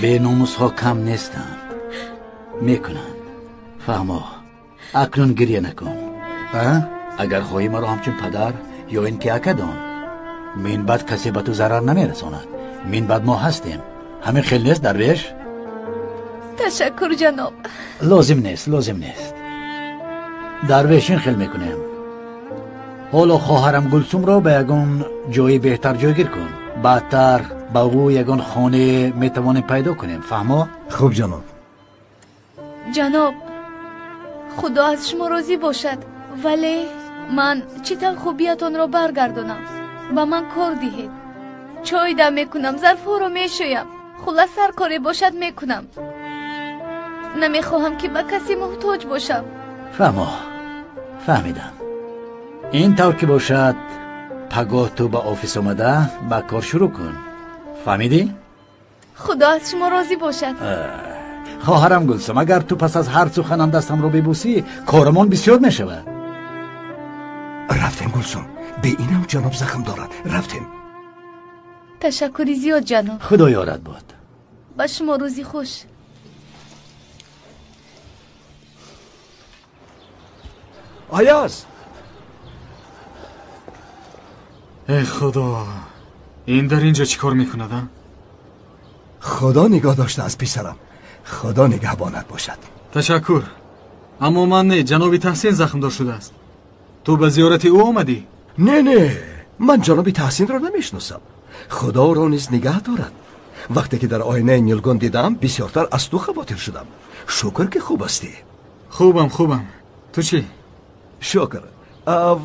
به ناموس ها کم نیستند. میکنند. فهمو، اکنون گریه نکن. اگر خواهی مرا همچون پدر یا این که اکدان، من بعد کسی به تو ضرر نمیرساند. من بعد ما هستیم. همین خیل نیست درویش؟ تشکر جناب. لازم نیست. درویش این خیل میکنیم. حالا خواهرم گلسوم را به یکون جای بهتر جایگیر کن. بعدتر با او یکون خانه میتوانیم پیدا کنیم. فهمو؟ خوب جناب. جناب، خدا از شما راضی باشد، ولی من چیتن خوبیتان را برگردانم. با من کار دهید. چای دم میکنم، ظرفها را میشویم، خلاص هر کاری باشد میکنم. نمیخواهم که به کسی محتاج باشم. فهمیدم. این طور که باشد پگاه تو به آفیس آمده با کار شروع کن. فهمیدی؟ خدا از شما راضی باشد. خواهرم گلسم، اگر تو پس از هر سخنم دستم رو ببوسی کارمان بسیار میشود. رفتیم گلسم، به اینم جناب زخم دارد. رفتیم. تشکری زیاد جناب. خدا یارت باد. با شما روزی خوش. آیاز. ای خدا، این در اینجا چی کار میکند؟ خدا نگاه داشته از پسرم. خدا نگهبانت باشد. تشکر. اما من نه، جناب تحسین زخم دار شده است. تو به زیارت او آمدی؟ نه، من جناب تحسین را نمیشناسم. خدا را نیز نگه دارد. وقتی که در آینه نیلگون دیدم بسیارتر از تو خواطر شدم. شکر که خوب هستی. خوبم. تو چی؟ شکر.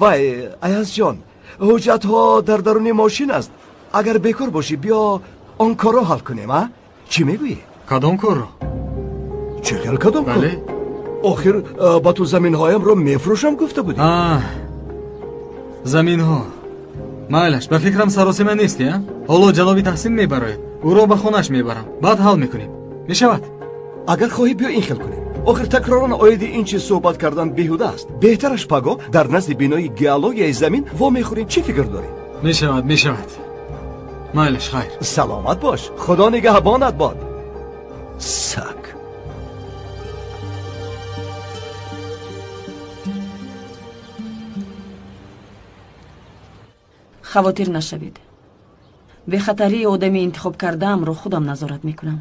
وای ایاز جان، حجت ها در درون ماشین است. اگر بیکار باشی بیا آن کار را حل کنیم. چی میگویی؟ کدام کار را؟ چه خیال کدام کار؟ بله. آخر با تو زمین هایم را میفروشم گفته بودی. زمین ها مایلش به فکرم سراسیمه نیستی. حالا جنابی تحسین میبراید، او را به خونش میبرم، بعد حل میکنیم. میشود؟ اگر خواهی بیا این خیل کنیم. آخر تکراران آیدی این چیز صحبت کردن بیهوده است. بهترش پگاه در نزد بینای گیالوگی زمین وا میخوریم. چی فکر داری؟ میشود. مایلش خیر. سلامت باش. خدا نگهبانت باد. سگ. خواطر نشوید. به خطری آدمی انتخاب کردم رو خودم نظارت میکنم.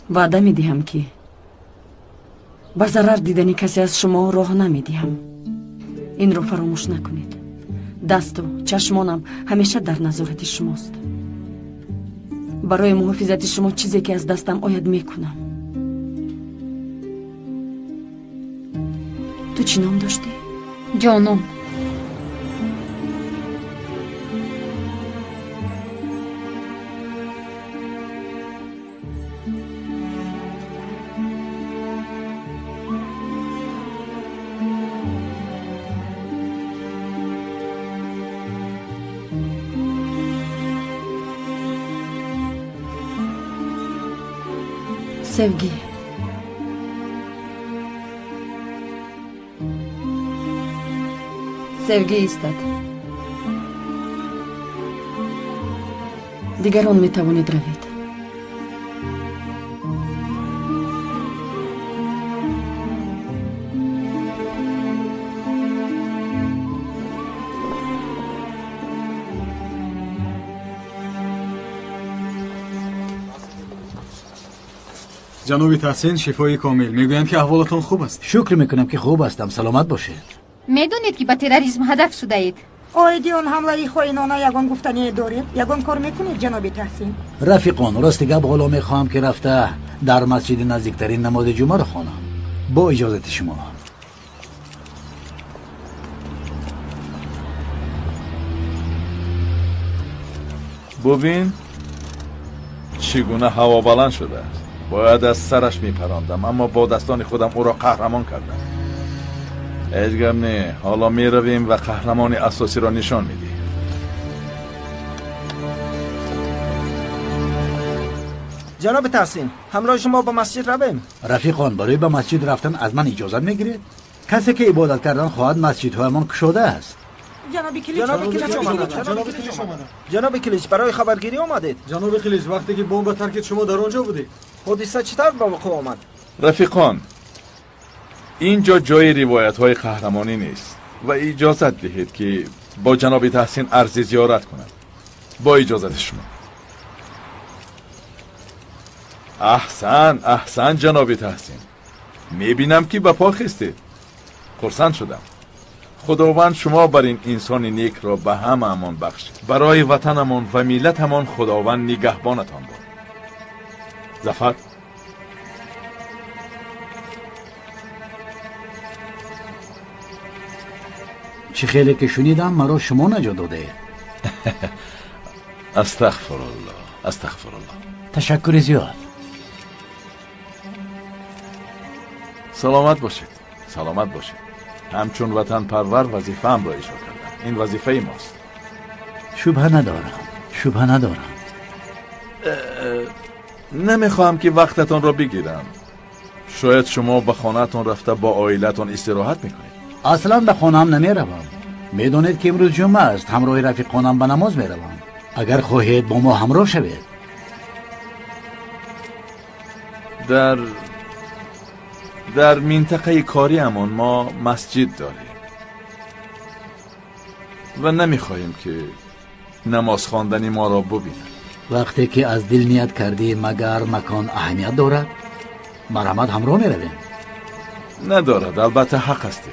وعده میدهم که با ضرر دیدنی کسی از شما راه نمیدهم. این رو فراموش نکنید. دست و چشمانم همیشه در نظارت شماست. برای محافظت شما چیزی که از دستم آید میکنم. تو چی نام داشتی؟ جانم. Sevgi. Sevgi istedi. دیگران می توانید روید. جناب تحسین شفای کامل. میگویند که احوالتان خوب است. شکر میکنم که خوب هستم. سلامت باشید. میدونید که با تروریسم هدف شده اید؟ آیدی اون حمله خائنانه یگان گفتنی دارید؟ یگان کار میکنید جناب تحسین؟ رفیقان، راست گپ حالا میخواهم که رفته در مسجد نزدیکترین نماز جمعه را خوانم. با اجازت شما. ببین چگونه هوا بلند شده است. باید از سرش میپراندم، اما با دستان خودم او را قهرمان کردم. ادگر نه، حالا میرویم و قهرمان اساسی را نشان میدیم. جناب تحسین، همراه شما به مسجد رویم. رفیقان، برای به مسجد رفتن از من اجازه میگیرید؟ کسی که عبادت کردن خواهد مسجدهایمان گشوده است. جناب کلیچ برای خبرگیری آمدید. جناب کلیچ، وقتی که بمب ترکید شما در آنجا بودید. حادثه چطور به وقوع آمد؟ رفیقان، اینجا جای روایت های قهرمانی نیست و اجازت دهید که با جناب تحسین عرض زیارت کنم. با اجازت شما. احسن جناب تحسین، میبینم که به پا خستید. خرسند شدم. خداوند شما بر این انسان نیک را به همه امان بخشید. برای وطنمان و ملتمان خداوند نگهبانتان باد. ظفر، چه خیلی که شنیدم مرا شما نجات داده. استغفر الله. تشکر زیاد. سلامت باشید. همچون وطن پرور وظیفه هم را اجرا کردم. این وظیفه ماست. شبهه ندارم. نمیخواهم که وقتتان را بگیرم. شاید شما به خانهتان رفته با عائلتان استراحت میکنید. اصلا به خانه‌ام نمیروم. میدونید که امروز جمعه است. همراه رفیقانم به نماز میروم. اگر خواهید با ما همراه شوید. در منطقه کاری امان ما مسجد داریم و نمیخواهیم که نماز خواندن ما را ببینند. وقتی که از دل نیت کردی مگر مکان اهمیت دارد؟ مرحمت همراه میرویم. ندارد، البته حق هستی.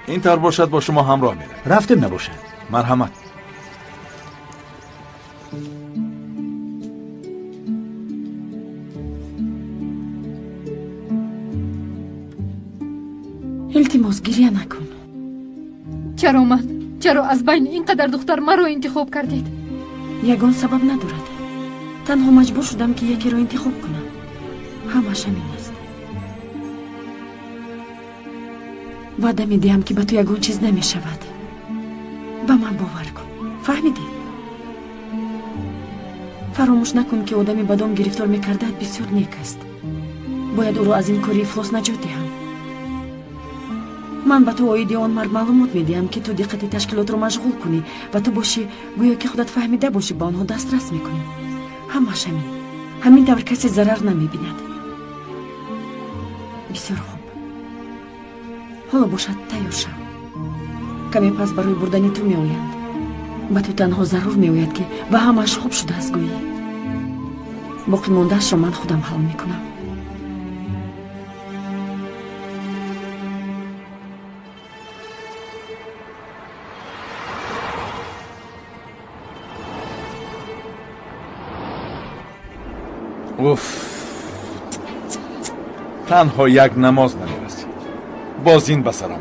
این طور باشد با شما همراه میرویم. رفتیم نباشد. مرحمت. التماس گریه نکن. چرا من؟ چرا از بین اینقدر دختر مرا انتخاب کردید؟ یگان سبب ندارد. تنها مجبور شدم که یکی را انتخاب کنم. همش همین است. وعده میدهم که به تو یگان چیز نمی شود. به من باور کن. فهمیدی؟ فراموش نکن که آدمی بدان گرفتار میکرده بسیار نیک است. باید او را از این کاری افلاس نجات دهم. من به تو آیدی آن مرد معلومات میدیم که تو دقت تشکیلات رو مشغول کنی و تو باشی گویا که خودت فهمیده باشی به آنها دسترس میکنی. همش همین طور کسی ضرر نمیبیند. بسیار خوب. حالا باشد تیار شو. کمی پس برای بردن تو میآیند. به تو تنها ضرور میآید که و همش خوب شده است گویی. باقی مونده‌اش را من خودم حل میکنم. تنها یک نماز نمیرسید. باز این بسرم.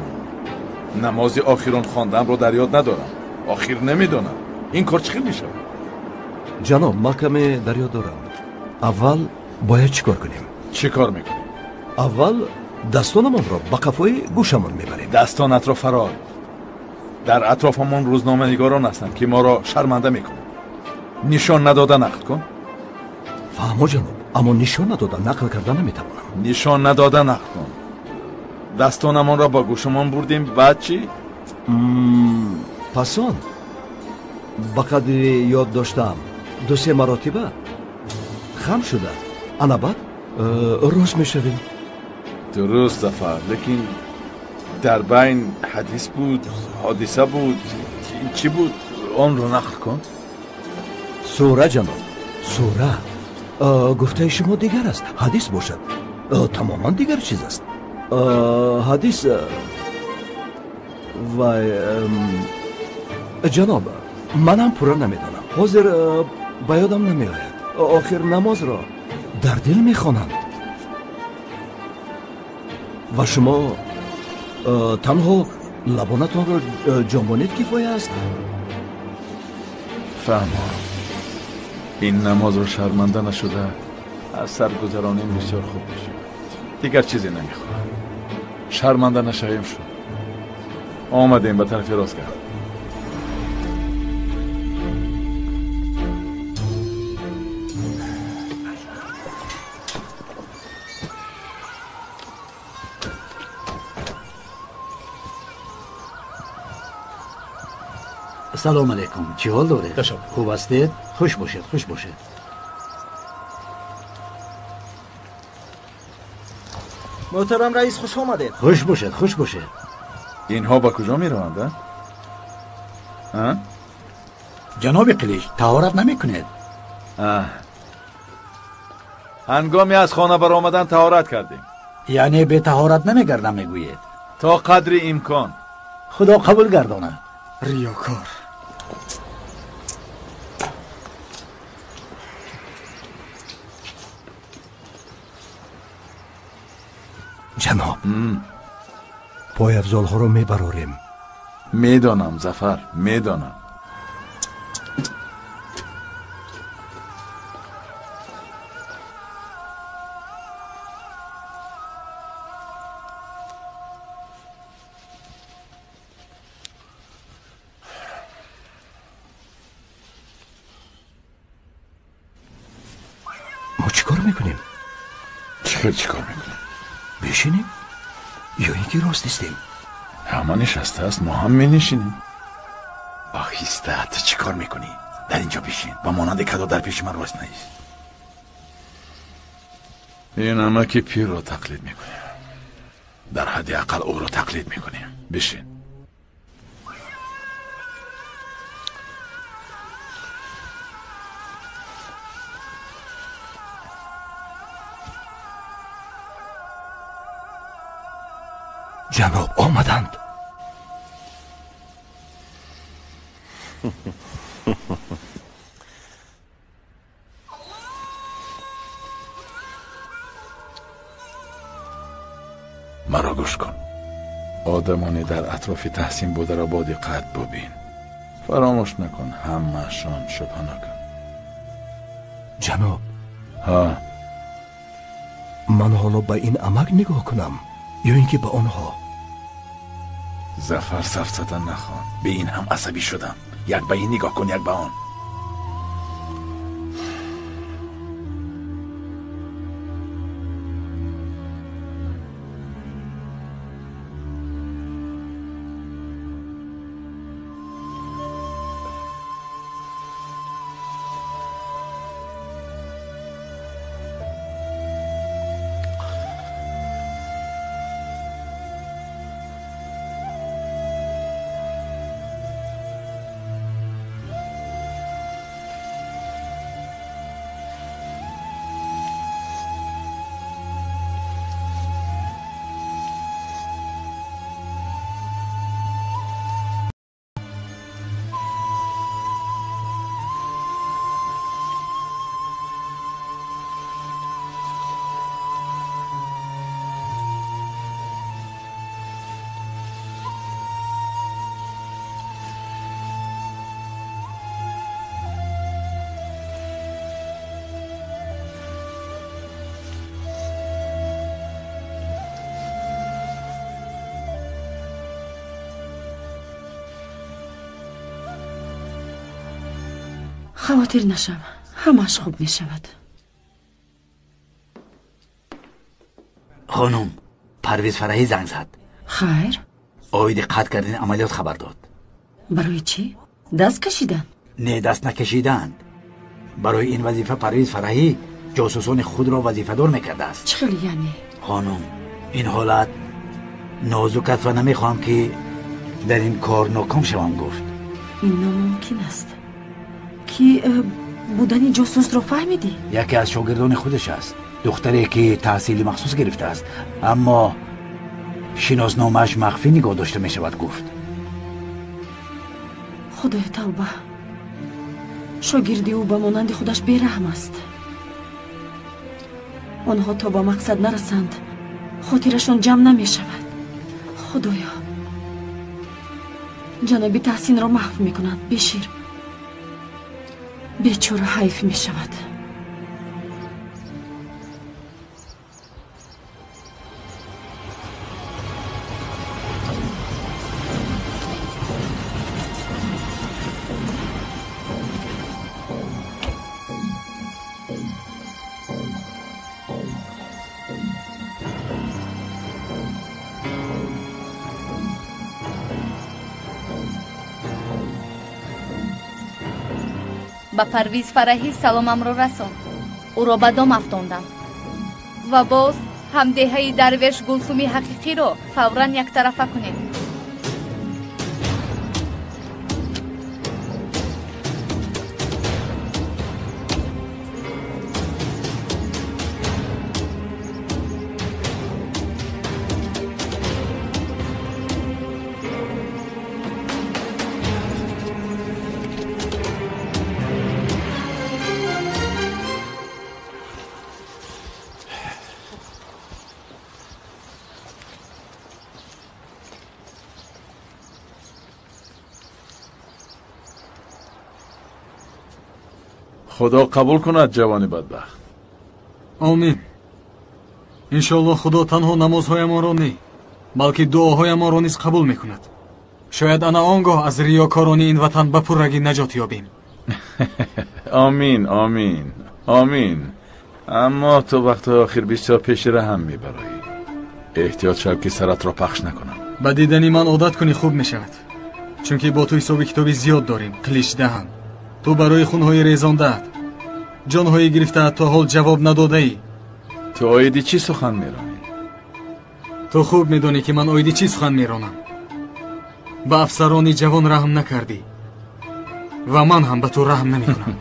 نماز آخران خواندم رو در یاد ندارم. آخر نمیدونم. این کار چی میشه؟ جناب، ما کمی در یاد دارم. اول باید چیکار کنیم؟ چیکار میکنیم؟ اول دستانمان را به قفای گوشمان میبریم. دستانت را فرار. در اطرافمان روزنامه نگاران هستند که ما را شرمنده میکنند. نشان نداده نقل کن. فهمو جناب، اما نشان نداده نقل کردن نمیتوانم. نشان نداده نقل کن. دستانمان را با گوشمان بردیم، بعد چی؟ پسان با قدری یاد داشتم 2-3 مراتبه خم شده. انا بعد روش میشویم. درست ظفر، لیکن در بین حدیث بود، حادثه بود. این چی بود؟ آن رو نقل کن. سوره جناب، سوره. گفته شما دیگر است. حدیث باشد تماما دیگر چیز است. حدیث و جناب منم پورا نمیدانم. حاضر به یادم نمیآید. آخر نماز را در دل میخوانند. و شما تنها لبانتان را جنبانید کفایه است؟ فرما این نماز رو شرمنده نشده از سرگذرانیم بسیار خوب میشه. دیگر چیزی نمیخورم. شرمنده نشویم شد. آمدیم به طرف راستگاه. سلام علیکم. چی حال داره؟ خوب هستید؟ خوش باشید خوش باشید. محترم رئیس خوش آمدید. خوش باشید خوش باشید. اینها با کجا می روند؟ جناب قلیچ طهارت نمی کنید؟ هنگامی از خانه بر آمدن طهارت کردیم. یعنی به طهارت نمی گردم میگویید؟ تا قدر امکان. خدا قبول گردانه. ریاکار. جناب پای افزال ها رو میبراریم. میدانم ظفر میدانم. ما چیکار میکنیم؟ چیکار میکنیم؟ بشینیم یا اینکه راست استیم؟ همه نشسته است ما هم می نشینیم. آهسته تو چی کار میکنی؟ در اینجا بشین و مانند کدو در پیش من راست نیست. این همه که پیر رو تقلید میکنیم. در حد اقل او رو تقلید میکنیم. بشین. جناب آمدند. مرا گوش کن. آدمانی در اطراف تحسین بوده را با دقت ببین. فراموش نکن همه‌شان شبه نکن. جناب من حالا به این عمق نگاه کنم یا اینکه به آنها؟ ظفر سفسطه نخوان. به این هم عصبی شدم. یک به این نگاه کن یک به آن. خواطر نشم. همش خوب می شود. خانم پرویز فرحی زنگ زد. خیر؟ آید قطع کردن عملیات خبر داد. برای چی؟ دست کشیدن؟ نه دست نکشیدند. برای این وظیفه پرویز فرحی جاسوسان خود را وظیفه دار میکرده است. چه خیلی یعنی؟ خانم این حالت نازک است و نمیخواهم که در این کار ناکام شوم گفت. این ناممکن است. کی بودن جاسوس رو فهمیدی؟ یکی از شاگردان خودش است. دختری که تحصیلی مخصوص گرفته است اما شناسنامه‌اش مخفی نگاه داشته می شود گفت. خدای توبه. شاگردی او به مانند خودش بیرحم است. آنها تا با مقصد نرسند хотирашон ҷамъ намешавад. худоё, ҷаноби таҳсинро маҳв мекунанд. бешир, бечора ҳайф мешавад. ба Парвиз Фараҳӣ саломамро расон. ӯро ба дом афтондам ва боз ҳамдеҳаи дарвеш Гулсуми ҳақиқиро фавран яктарафа кунед. خدا قبول کند جوانی بدبخت. آمین. انشالله خدا تنها نمازهایمان را نه بلکه دعاهایمان را نیز قبول میکند. شاید انا آنگاه از ریاکاران این وطن به پررگی نجات یابیم. آمین آمین آمین. اما تو وقت آخر بسیار پیشره هم میبرایی. احتیاط شو که سرت را پخش نکنم. با دیدنی من عادت کنی خوب میشود. چون که با تو حساب کتابی زیاد داریم. قلیچ دهن. تو برای خونهای ریزانده‌ات، جانهای گرفته‌ات تا حال جواب نداده ای. تو آیدی چی سخن میرانی؟ تو خوب میدانی که من آیدی چی سخن میرانم. به افسرانی جوان رحم نکردی و من هم به تو رحم نمیکنم.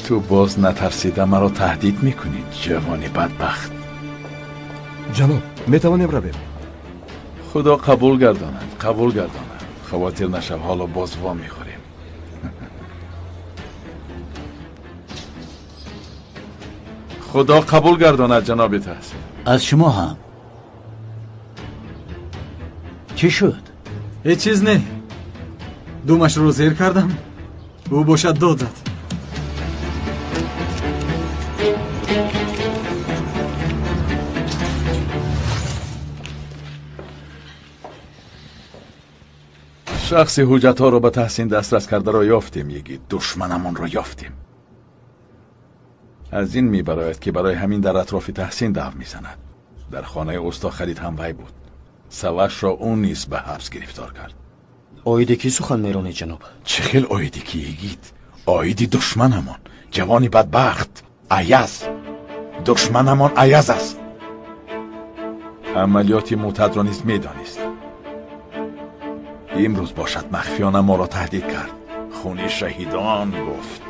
تو باز نترسیده مرا تهدید میکنی جوانی بدبخت. جناب میتوانیم رویم؟ خدا قبول گرداند قبول گرداند. خواطر نشو حالا باز وا میخوریم. خدا قبول گرداند جناب تحسین. از شما هم چی شد؟ هیچ چیز نه. دومش رو زیر کردم او باشد داد زد. شخص حجت ها رو به تحسین دسترس کرده را یافتیم. یکی دشمنمان را یافتیم. از این میبراید که برای همین در اطراف تحسین دور میزند. در خانه استا خرید هم وی بود. سوش را اون نیز به حبس گرفتار کرد. آیدی کی سخن میرانی جناب؟ چه خیل آیدی کی یگید؟ آیدی دشمنمان جوانی بدبخت ایاز. دشمنمان ایاز است. عملیاتی معتاد را نیز میدانست. امروز باشد مخفیانه ما را تهدید کرد. خون شهیدان گفت.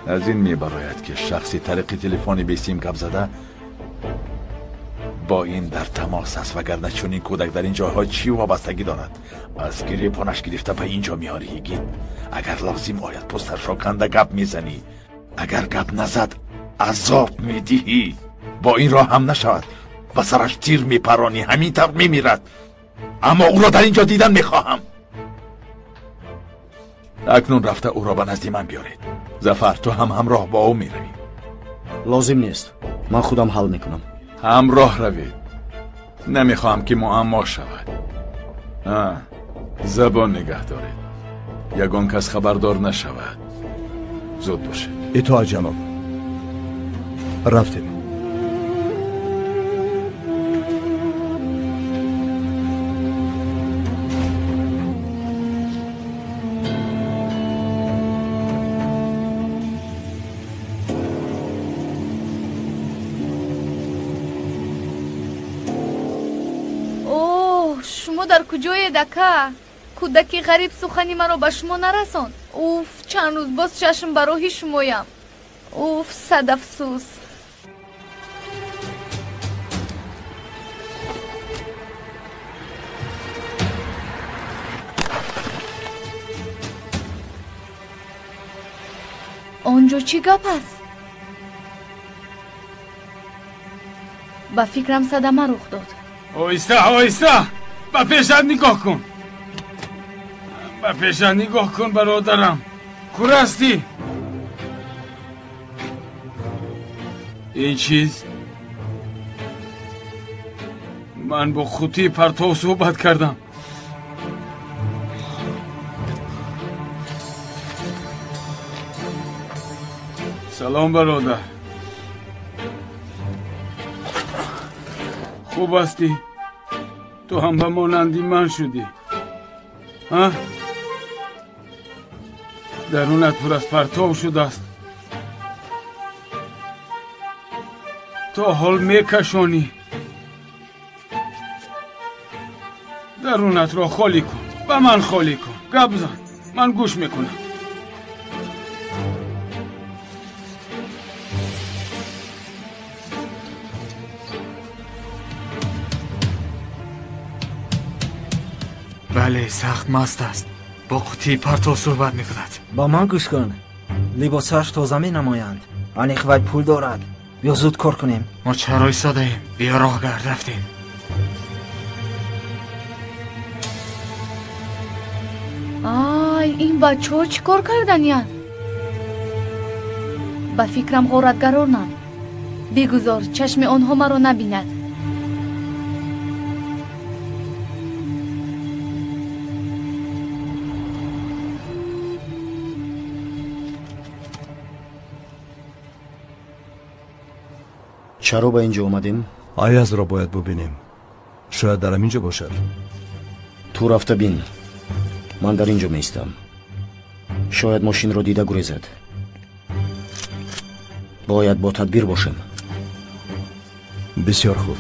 از این میبراید که شخصی طریق تلفنی به سیم گپ زده با این در تماس است. وگرنه چون این کودک در این جایها چی وابستگی دارد؟ از گریبانش گرفته به اینجا میاری یگید. اگر لازم آید پسترش را کنده گپ میزنی. اگر گپ نزد عذاب میدهی. با این راه هم نشود و سرش تیر میپرانی. همین طور میمیرد. اما او را در اینجا دیدن میخواهم. اکنون رفته او را به نزد من بیارید. ظفر تو هم همراه با او میروی. لازم نیست. من خودم حل میکنم. همراه روید. نمیخواهم که معما شود. زبان نگه دارید. یگان کس خبردار نشود. زود باشه. اطاعت جناب. رفتیم. شما در کجای دکه؟ کودکی غریب سخنی مرا به شما نرساند. اوف چند روز باز چشم برای شمایم. اوف صد افسوس. آنجا چی گپ است؟ ба фикрам садама рух дод. оҳиста ба пешат нигоҳ кун. ба пешат нигоҳ кун бародарам. курасти ин чиз ман бо хутии партов суҳбат кардам. салом бародар. хуб ҳастӣ? ту ҳам ба монанди ман шудӣ? дарунат пур аз партов шудааст. то ҳол мекашонӣ. дарунатро холӣ кун. ба ман холӣ кун. гап зан. ман гӯш мекунам. бале, сахт маст аст. бо қутии партов суҳбат мекунад. ба ман гӯш кун. либосаш тоза менамоянд. аниқ вай пул дорад. бё зуд кор кунем. мо чаро истодаем? биё роҳ гард, рафтем. ай, ин бачаҳо чӣ кор карданиянд? ба фикрам ғоратгаронанд. бигузор, чашми онҳо маро набинад. чаро ба ин ҷо омадем? аязро бояд бубинем. шояд дар ҳамин ҷо бошад. ту рафта бин. ман дар ин ҷо меистам. шояд мошинро дида гурезад. бояд бо тадбир бошем. бисёр хуб.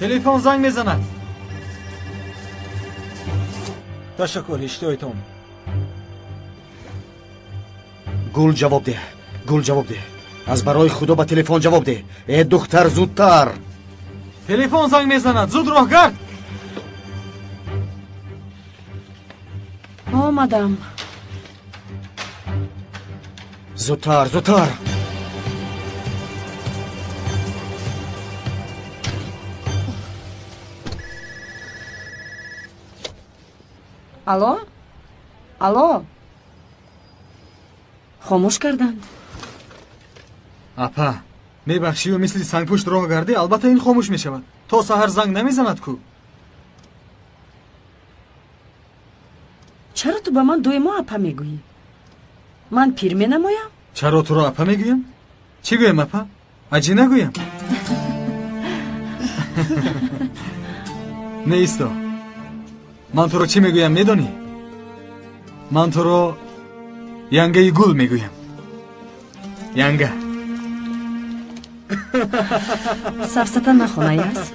телефон занг мезанад. ташаккур, иштиҳоятон. гул ҷавоб деҳ. гул ҷавоб деҳ. аз барои худо ба телефон ҷавоб деҳ. духтар, зудтар. телефон занг мезанад. зуд роҳ гард. омадам. зудтар, зудтар. алло? алло? хомӯш карданд. апа, мебахшиву мисли сангпушт роҳ гардӣ, албатта ин хомӯш мешавад. то саҳар занг намезанад кӯ. чаро ту ба ман доимо апа мегӯӣ? ман пир менамоям? чаро туро апа мегӯям? чӣ гӯям апа? аҷӣ нагӯям? неисто. ман туро чӣ мегӯям медонӣ? ман туро янгаи гул мегӯям. янга. сафсата нахонай аст?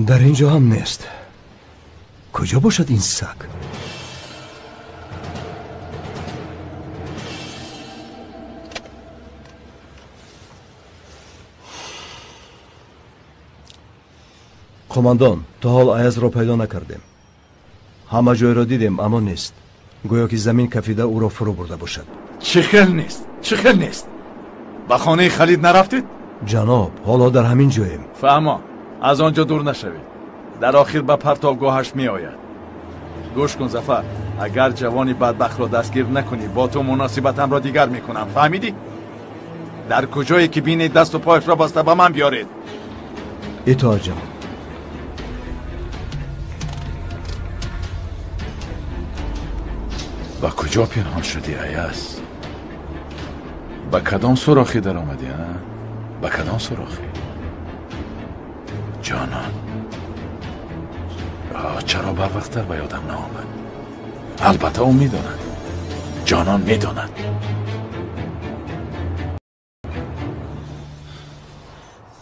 дар ин ҷо ҳам нест. куҷо бошад ин саг? қомандон, то ҳол аязро пайдо накардем. ҳама ҷойро дидем, аммо нест. гӯё ки замин кафида ӯро фурӯ бурда бошад. чӣ хел нест? чӣ хел нест? ба хонаи халид нарафтед? ҷаноб, ҳоло дар ҳамин ҷоем. фаҳмо, аз он ҷо дур нашавед. дар охир ба партовгоҳаш меояд. гӯш кун зафар, агар ҷавони бадбахтро дастгир накунӣ, бо ту муносибатамро дигар мекунам. фаҳмидӣ? дар куҷое ки бинед дасту пояшро баста ба ман биёред. итоат ҷаноб. ба куҷо пинҳон шудӣ аяз? ба кадом сурохӣ даромадӣ? ба кадом сурохӣ? ҷонон. چرا بر وقتتر به یادم نآمد؟ البته او میداند، جانان میداند.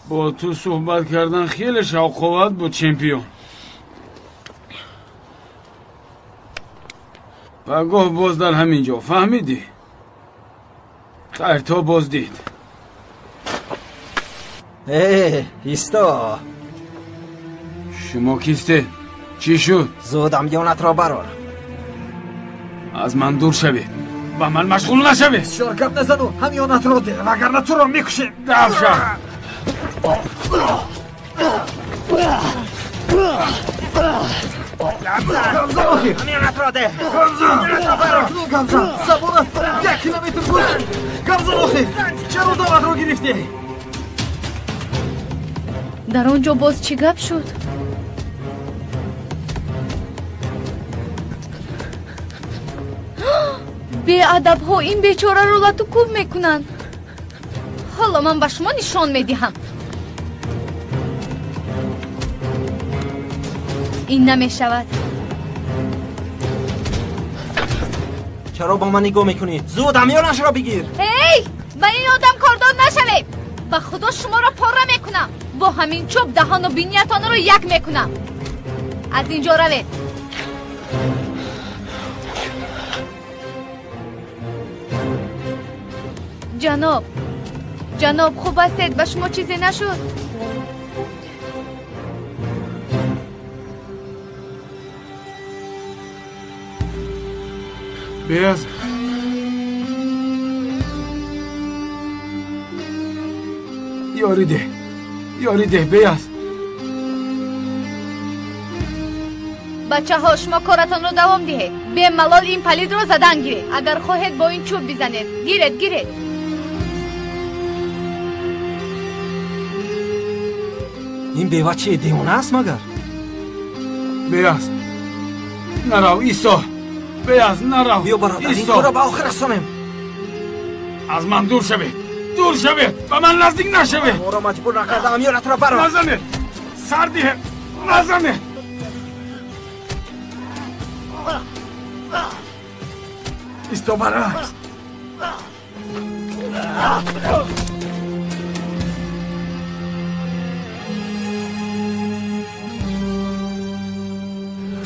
با تو صحبت کردن خیلی شوق بود چمپیون. و گاه باز در همینجا فهمیدی؟ خیر تا باز دید. ایستا. شما کیسته؟ چی شد؟ زود امیانت را برار. از من دور شوید. با من مشغول نشوید. بسیار گپ نزنو. امیانت را ده وگرنه تو را میکشیم. دفع شو. امیانت را ده. امیانت را برار. گمزن زبونت 1 کیلومتر بود. گمزن آخی چرا دامت را گرفتی؟ در اونجا باز چی گپ شد؟ بیادب ها این بیچاره رو لطوکوب میکنن. حالا من به شما نشان میدهم. این نمیشود. چرا با من نگاه میکنی؟ زود امیانش را بگیر. هی! به این آدم کاردار نشوید. به خدا شما را پاره میکنم. با همین چوب دهان و بینیتان رو یک میکنم. از اینجا روید. جناب خوب هستید؟ به شما چیزی نشد؟ بیاز یاری ده بیاز. بچه ها شما کارتان رو دوام دهید. به ملال این پلید رو زدن گیرید. اگر خواهید با این چوب بزنید. گیرید. این بیوه چیه؟ دیوانه است مگر؟ بیاز نرو ایسا. بیاز نرو. بیا برادر این کار را به آخر رسانیم. از من دور شوید. به من نزدیک نشوید. ما را مجبور نکرده امیانت را برار. نزنید. سر دیه. نزنید. ایستا برعکس.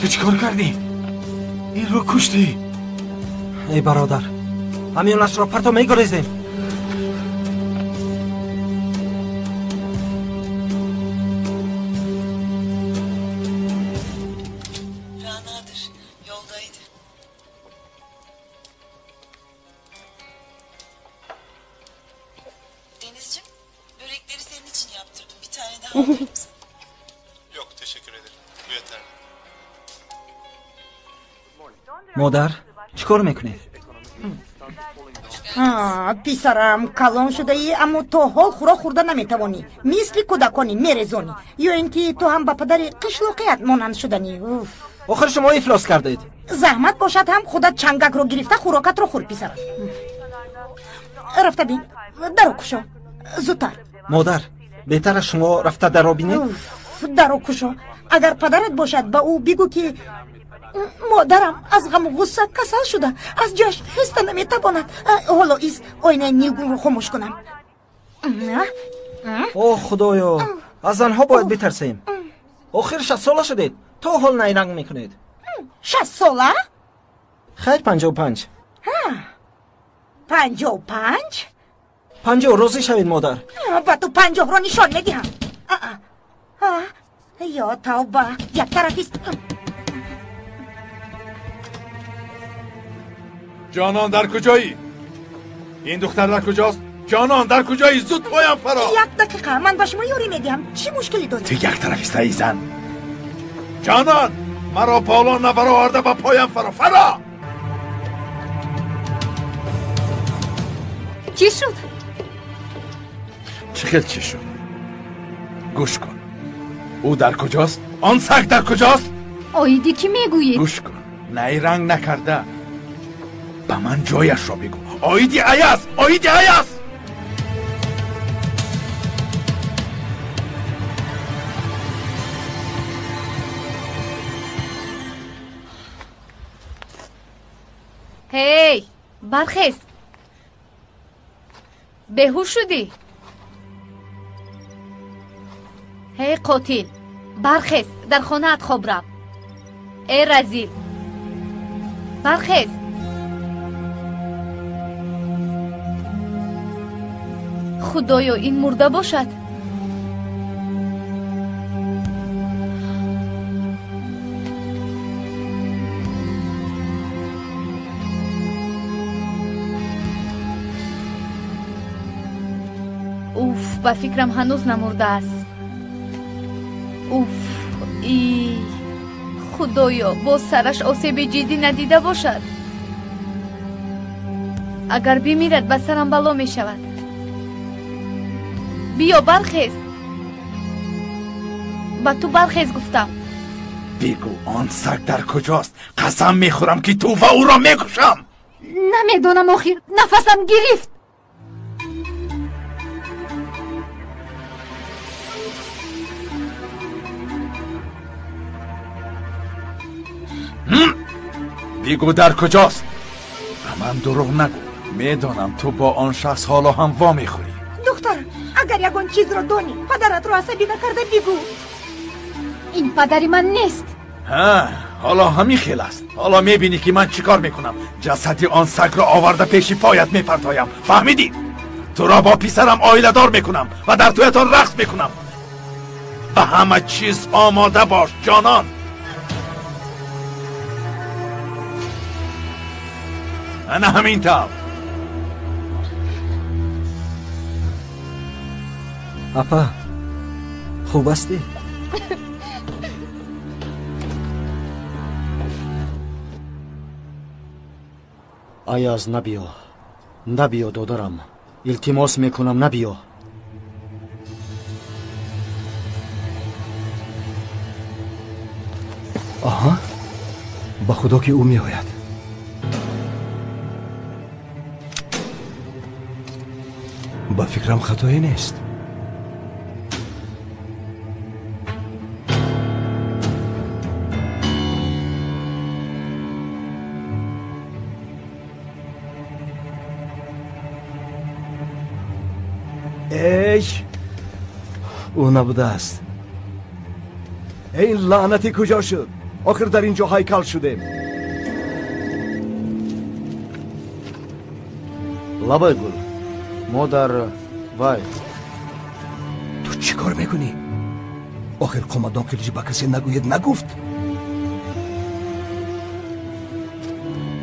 تو چی کار کردی؟ این رو کشتی؟ ای برادر امیانش را پرتو میگریزیم. Yok teşekkür ederim. Bu yeterli. مادر چیکار میکنی؟ پسرم کلان شده ای اما تا حال خورا خورده نمیتوانی. مثل کودکانی میرزونی یا اینکه تو هم با پدر قشلاقیت مانند شدنی. آخر شما افلاس کردید. زحمت باشد هم خودت چنگک رو گرفته خوراکت رو خور پسرم. رفته بین درو کشو زودتر. مادر بهتر شما رفته درو بینید. درو کشو. اگر پدرت باشد با او بگو که مادرم از غم و غصه کسل شده از جاش خسته نمیتواند. حالا ایست آینه نیلگون رو خاموش کنم. اوه خدایا از زنها باید بترسیم. آخر 60 ساله شدید تا حال نیرنگ میکنید. 60 ساله؟ خیر 55. 55؟ 50 روزی شوید مادر. با تو 50 رو نشان میدهم. یا توبه یک طرفیست. جانان در کجایی؟ این دختر در کجاست؟ جانان در کجایی؟ زود پایم فرا. 1 دقیقه من با شما یاری میدیم. چی مشکلی داری؟ تو یک طرفیست ای زن. جانان مرا بالا نبرآورده با پایم فرا. چی شد؟ چی شد؟ گوش کن. او در کجاست؟ آن سگ در کجاست؟ آیدی کی میگویی؟ گوش کن. نیرنگ نکرده. به من جایش را بگو. آیدی ایاس. هی برخیز. بهوش شدی؟ هی قاتل برخیز، در خانه ات خواب رفت. ای رزیل برخیز. خدایا این مرده باشد. اوف، با فکرم هنوز نمرده است. اوف، ای خدایا باز سرش آسیب جدی ندیده باشد. اگر بمیرد به سرم بلا می شود. بیا برخیز. با تو برخیز گفتم. بگو آن سگ در کجاست؟ قسم میخورم که تو و او را میکشم. نمیدونم آخر نفسم گرفت. بگو در کجاست؟ به من دروغ نگو. میدانم تو با آن شخص حالا هم وا میخوری. دختر اگر یگان چیز را دانی پدرت را عصبی نکرده بگو. این پدری من نیست. ها، حالا همین خیل است. حالا میبینی که من چیکار میکنم. جسدی آن سگ را آورده پیش پایت میپرتایم. فهمیدی؟ تو را با پسرم آیله دار میکنم و در تویتان رقص میکنم. به همه چیز آماده باش جانان. انا همین طور. اپا خوب هستی؟ آیاز نبیا، نبیا دادرم. التماس میکنم نبیا. آها، با خدا که او میآید. با فکرم خطایی نیست. ای او نبوده است. این لعنتی کجا شد؟ آخر در اینجا هیکل شدیم. لبای گل مادر وای. تو چی کار میکنی؟ آخر قمدان خیلیش با کسی نگوید نگفت.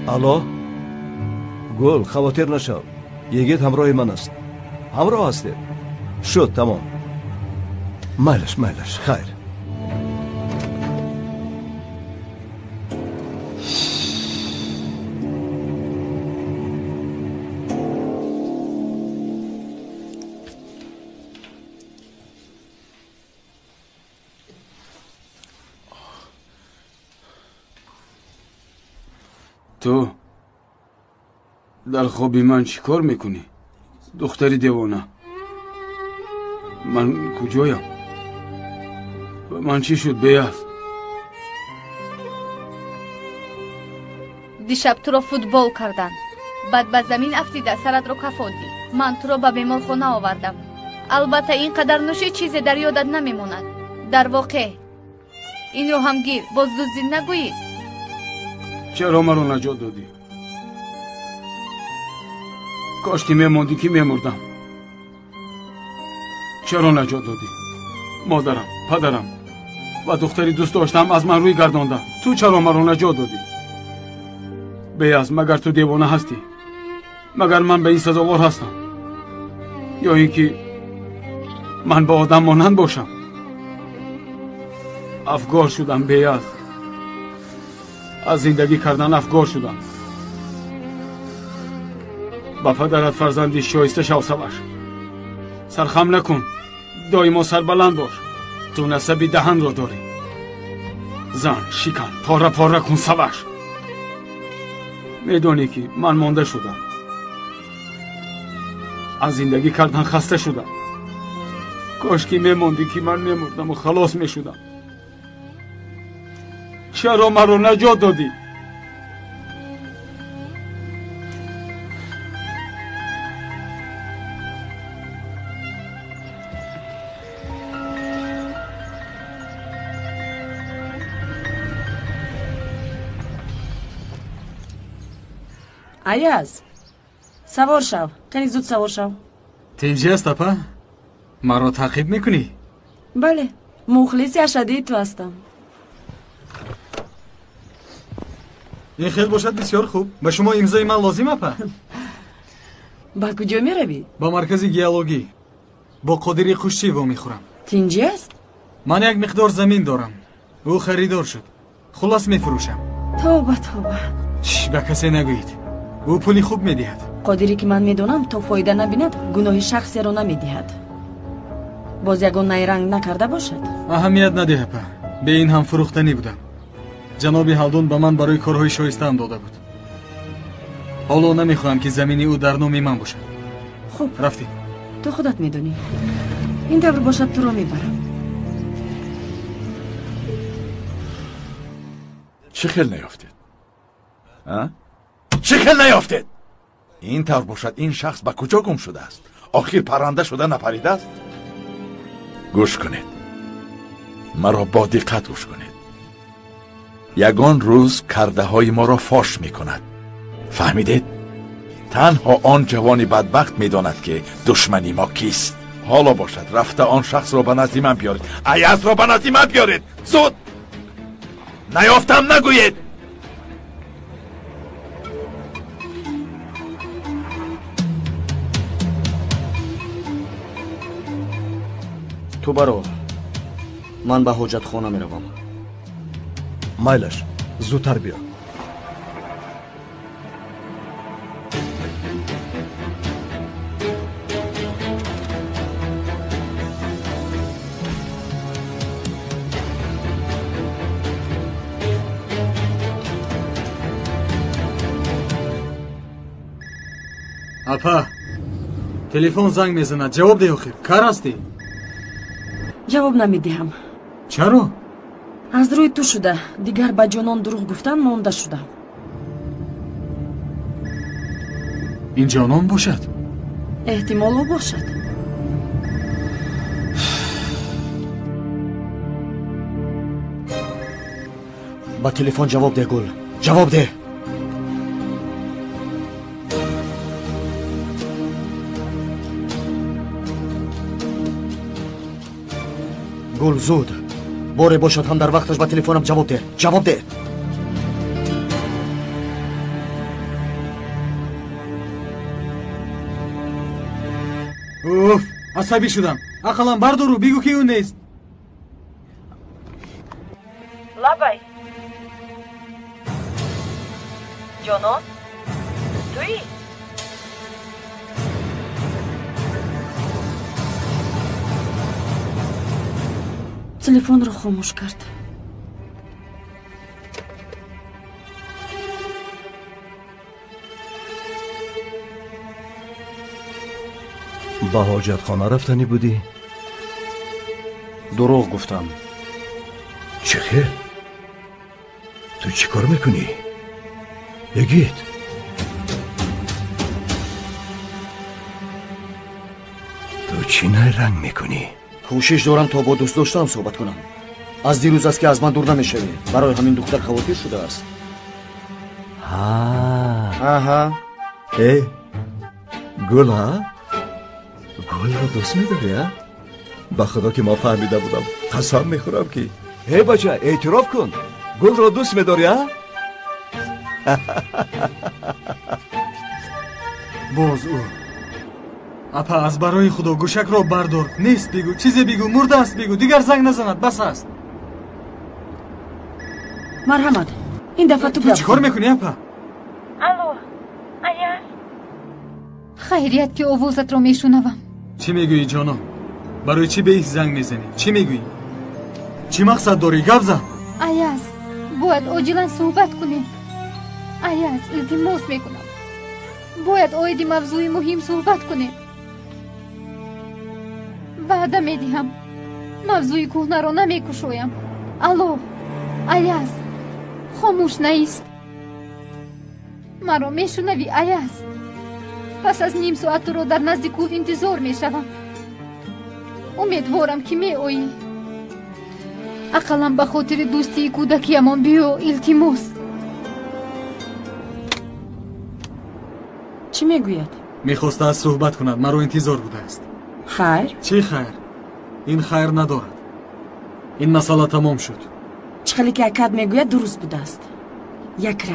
الو گل خواطر نشو. یگید همراه من است. همراه هستی. شد تمام. مالش خیر. تو در خوابی من چی کار میکنی؟ دختری دیوانه. من کجایم؟ من چی شد بیاز؟ دیشب تو را فوتبال کردن. بعد به زمین افتیده سرت رو کفادی. من تو را به بیمارخانه آوردم. البته اینقدر نوشی چیزی در یادت نمیموند. در واقع اینو هم گیر باز دوزی نگویی. چرا مرا نجات دادی؟ کاش که میموندی که میمردم. چرا نجات دادی؟ مادرم، پدرم و دختری دوست داشتم از من روی گردانده. تو چرا مرا نجات دادی؟ بیاز مگر تو دیوانه هستی؟ مگر من به این سزاوار هستم؟ یا اینکه من با آدم مانند باشم؟ افگار شدم بیاز. از زندگی کردن افگار شدم. با پدرت فرزندی شایسته شو سوش. سرخم نکن. دائما سربلند باش. تو نسبی دهن رو داری. زن شکن پاره پاره کن سوش. میدونی که من مانده شدم. از زندگی کردن خسته شدم. کاش که میموندی که من میمردم و خلاص میشدم. چرا مرا نجات دادی؟ аяз савор шав, қани зуд савор шав. тинҷи аст апа? маро таъқиб мекунӣ? бале, мухлиси ашадии ту ҳастам. ин хел бошад бисёр хуб. ба шумо имзои ман лозим апа? ба куҷо меравӣ? ба маркази геологӣ. бо қодири қушчӣ вомехӯрам. тинҷи аст? ман як миқдор замин дорам. ӯ харидор шуд. хулас мефурӯшам. توبه توبه. به کسی نگویید. او پولی خوب میدهد. قادری که من میدونم تو فایده نبیند گناه شخصی رو نمیدهد. باز یگان نیرنگ نکرده باشد. اهمیت نده پا. به این هم فروختنی بودم. جناب هالدون به من برای کارهای شایسته هم داده بود. حالا نمیخواهم که زمینی او در نام من باشد. خوب. رفتی. تو خودت میدونی. این دور باشد تو رو میبرم. چه خیل نیافتید؟ چه خیل نیافتید؟ این طور باشد این شخص به کجا گم شده است؟ آخر پرنده شده نپریده است؟ گوش کنید. مرا با دقت گوش کنید. یگان روز کرده های ما را فاش می کند. فهمیدید؟ تنها آن جوانی بدبخت می داند که دشمنی ما کیست. حالا باشد رفته آن شخص را به نزد من بیارید. ایاز را به نزد من بیارید. زود! نیافتم نگویید. تو برو. من به حاجت خانه می روم. مایلش زودتر بیا. апа, телефон занг мезанад. ҷавоб дeh охир. Кар ҳастӣ? ҷавоб намедиҳам. чаро? аз рӯи ту шуда дигар ба ҷонон дурӯғ гуфтан монда шудам. ин ҷонон бошад? эҳтимоло бошад. ба телефон ҷавоб деҳ гул. ҷавоб деҳ. گل زود باره باشد هم در وقتش با تلفنم جواب ده. جواب ده. اوف عصبی شدم. عقلم بردارو بگو که اون نیست. لابای جانان تویی؟ телефон رو خاموش کرد. با حاجت خانه رفتنی بودی؟ دروغ گفتم. چه خیر؟ تو چی کار میکنی؟ بگید. تو چی نیرنگ میکنی؟ کوشش دارم تا با دوست داشتم صحبت کنم. از دیروز است که از من دور نمیشوی. برای همین دختر خواطر شده است. آها. ای گل ها؟ گل رو دوست میداری ها؟ با خدا که ما فهمیده بودم. قسم میخورم که. ای بچه اعتراف کن. گل رو دوست میداری ها؟ باز او. اپا از برای خدا گوشک را بردار. نیست بگو. چیزی بگو. مرده است بگو. دیگر زنگ نزند. بس است. مرحمت. این دفعه تو چی کار میکنی اپا؟ الو ایاز خیریت که آوازت را میشنوم. چی میگویی جانم؟ برای چی به ایش زنگ میزنی؟ چی میگویی؟ چی مقصد داری؟ گپ زن. ایاز باید عاجلا صحبت کنیم. ایاز التماس میکنم. باید اویدی موضوع مهم صحبت کنیم. وعده میدهم موضوع کهنه را نمیکشایم. الو ایاز خاموش نیست. مرا میشنوی ایاز؟ پس از نیم ساعت تو را در نزد کول انتظار میشوم. امیدوارم که می آیی. اقلم به خاطر دوستی کودکیمان بیا التماس. چی میگوید؟ میخواسته از صحبت کند، مرا انتظار بوده است. خیر؟ چی خیر؟ این خیر ندارد. این مسئله تمام شد. چخلی که اکاد میگوید درست بوده است. یک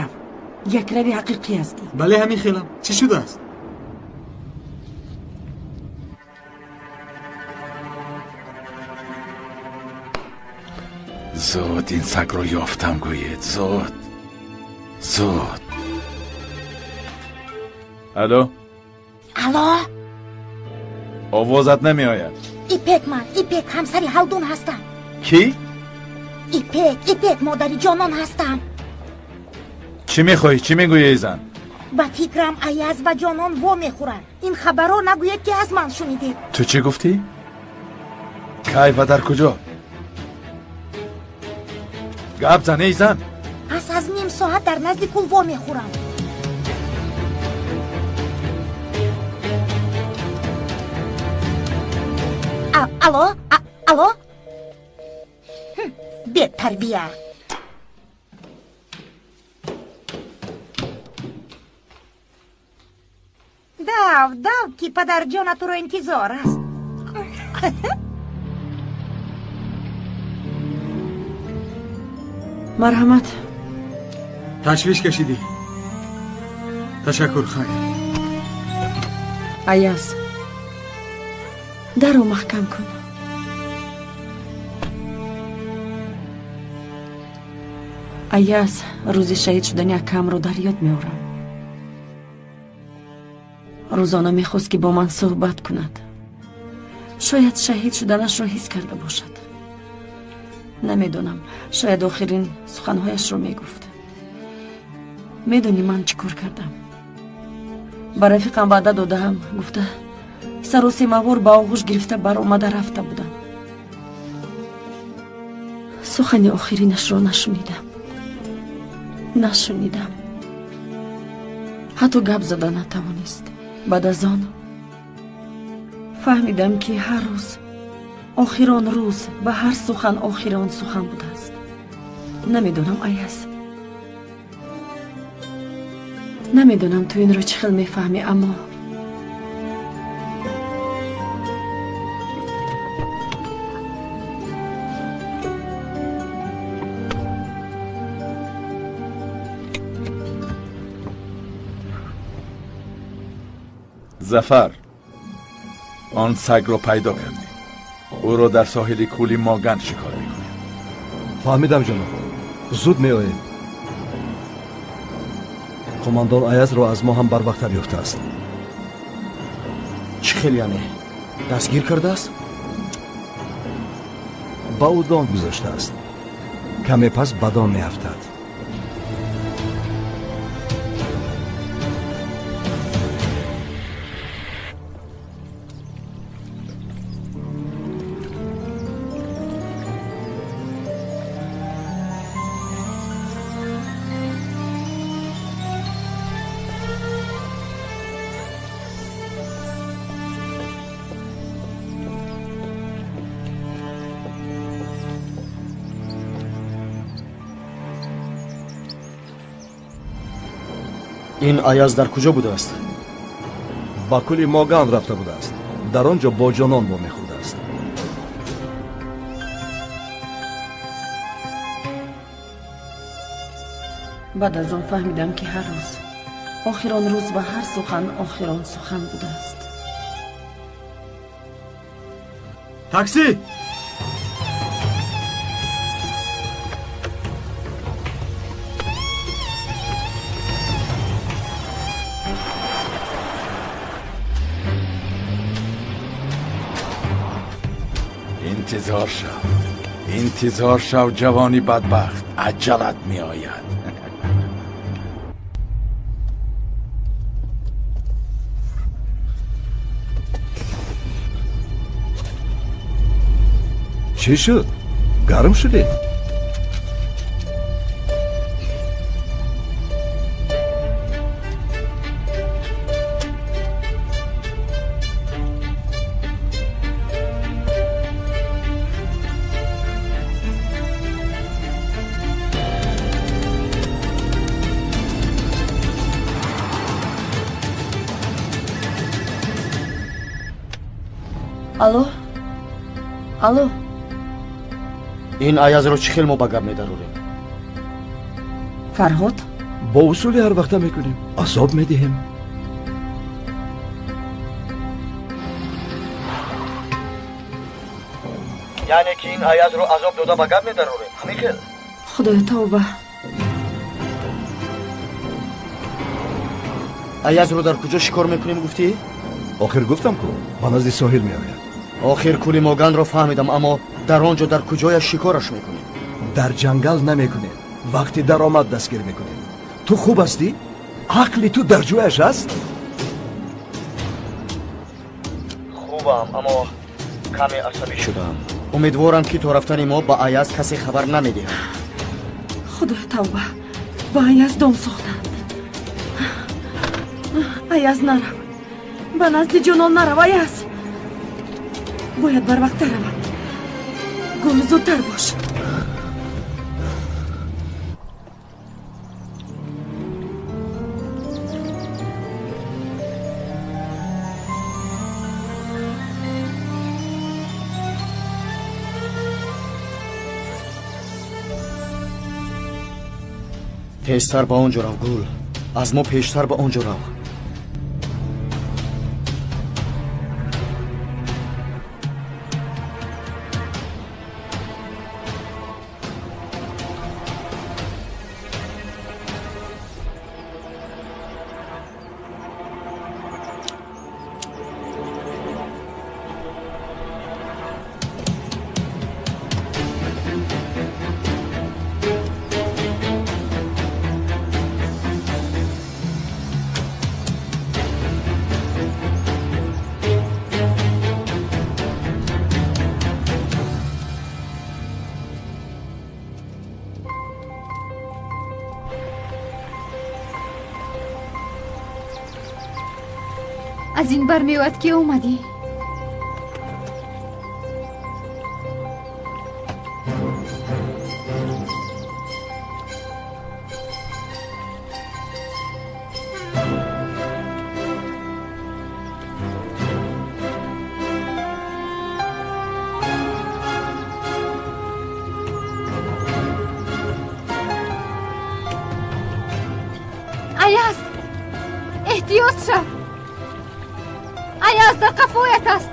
روی حقیقی است. بله همین خیلم. چی شده است؟ زود این سگ رو یافتم گوید. زود. الو؟ آوازت نمی آید. ایپک همسری هلدون هستم. کی؟ ایپک مادری جانان هستم. چی میخوایی؟ چی میگویی ای زن؟ با فکرم ایاز و جانان وا میخورن. این خبر رو نگوید که از من شنیدید. تو چی گفتی؟ کی و در کجا؟ گپ زن ای زن. از نیم ساعت در نزدیک او وا میخورم. الو؟ بی تربیه. داو که پدر جان تو رو انتظار است. مرحمت. تشویش کشیدی. تشکر خیر. ایاز در رو محکم کن. ایاز روزی شهید شدن اکم رو در یاد میارم. روزانه میخواست که با من صحبت کند. شاید شهید شدنش رو حس کرده باشد. نمیدونم، شاید آخرین سخنهایش رو میگفت. میدونی من چیکار کردم؟ با رفیقم وعده دادم، گفته سر و سیموار با آغوش گرفته بر اومده رفته بودم. سخن آخرینش رو نشنیدم. حتی گپ زده نتوانست. بعد از آن فهمیدم که هر روز آخران روز به هر سخن آخران سخن بوده است. نمیدونم ایاز، نمیدونم تو این رو چه خیل میفهمی، اما زفر، آن سگ رو پیدا کردیم. او رو در ساحل کولی ماگن شکار میکنیم. فهمیدم جناب. زود میآییم. قماندان ایاز رو از ما هم بر وقت یافته است. چی خیلی یعنی؟ دستگیر کرده است؟ با او دام گذاشته است. کمی پس بدان میافتد. این ایاز در کجا بوده است؟ با کلی ماگان رفته بوده است. در آنجا با جانان با میخورده است. بعد از آن فهمیدم که هر روز آخران روز و هر سخن آخران سخن بوده است. تاکسی! انتظار شو جوانی بدبخت. عجلت می آید. چی شد؟ گرم شده؟ алло ин аязро чӣ хел мо ба гап медарорем? фарҳод бо усули ҳар вақта мекунем, азоб медиҳем. яъне ки ин аязро азоб дода ба гап медарорем, ҳамин хел? худоя тавба. аязро дар куҷо шикор мекунем гуфтӣ? охир гуфтам ку ба назди соҳил меояд. охир кули моганро фаҳмидам, аммо дар он ҷо дар куҷояш шикораш мекунем? дар ҷангал намекунем, вақти даромад дастгир мекунем. ту хуб ҳастӣ? ақли ту дар ҷояш аст? хубам, аммо каме асабӣ шудам. умедворам ки то рафтани мо ба аяз касе хабар намедиҳад. худоя тавба, ба аяз дом сохтанд. аяз нарав, ба назди ҷонон нарав. аяз бояд барвақт равам. гул зудтар бош. тезтар ба он ҷо рав гул, аз мо пештар ба он ҷо рав. از این بر میوت که اومدی؟ ایاز احتیاط شو. ایاز در قفایت است.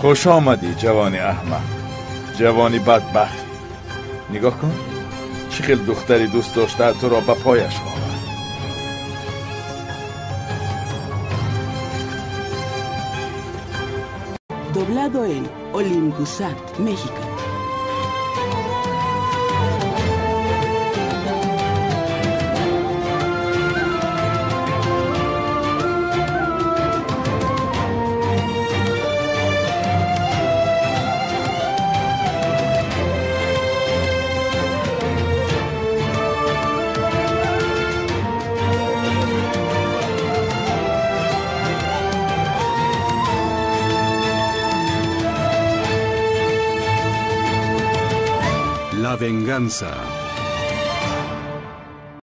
خوش آمدی جوانی احمق، جوانی بدبخت. نگاه کن چه خیلی دختری دوست داشته تو را به پایش آورد. Doblado en Olingusac, México. La venganza.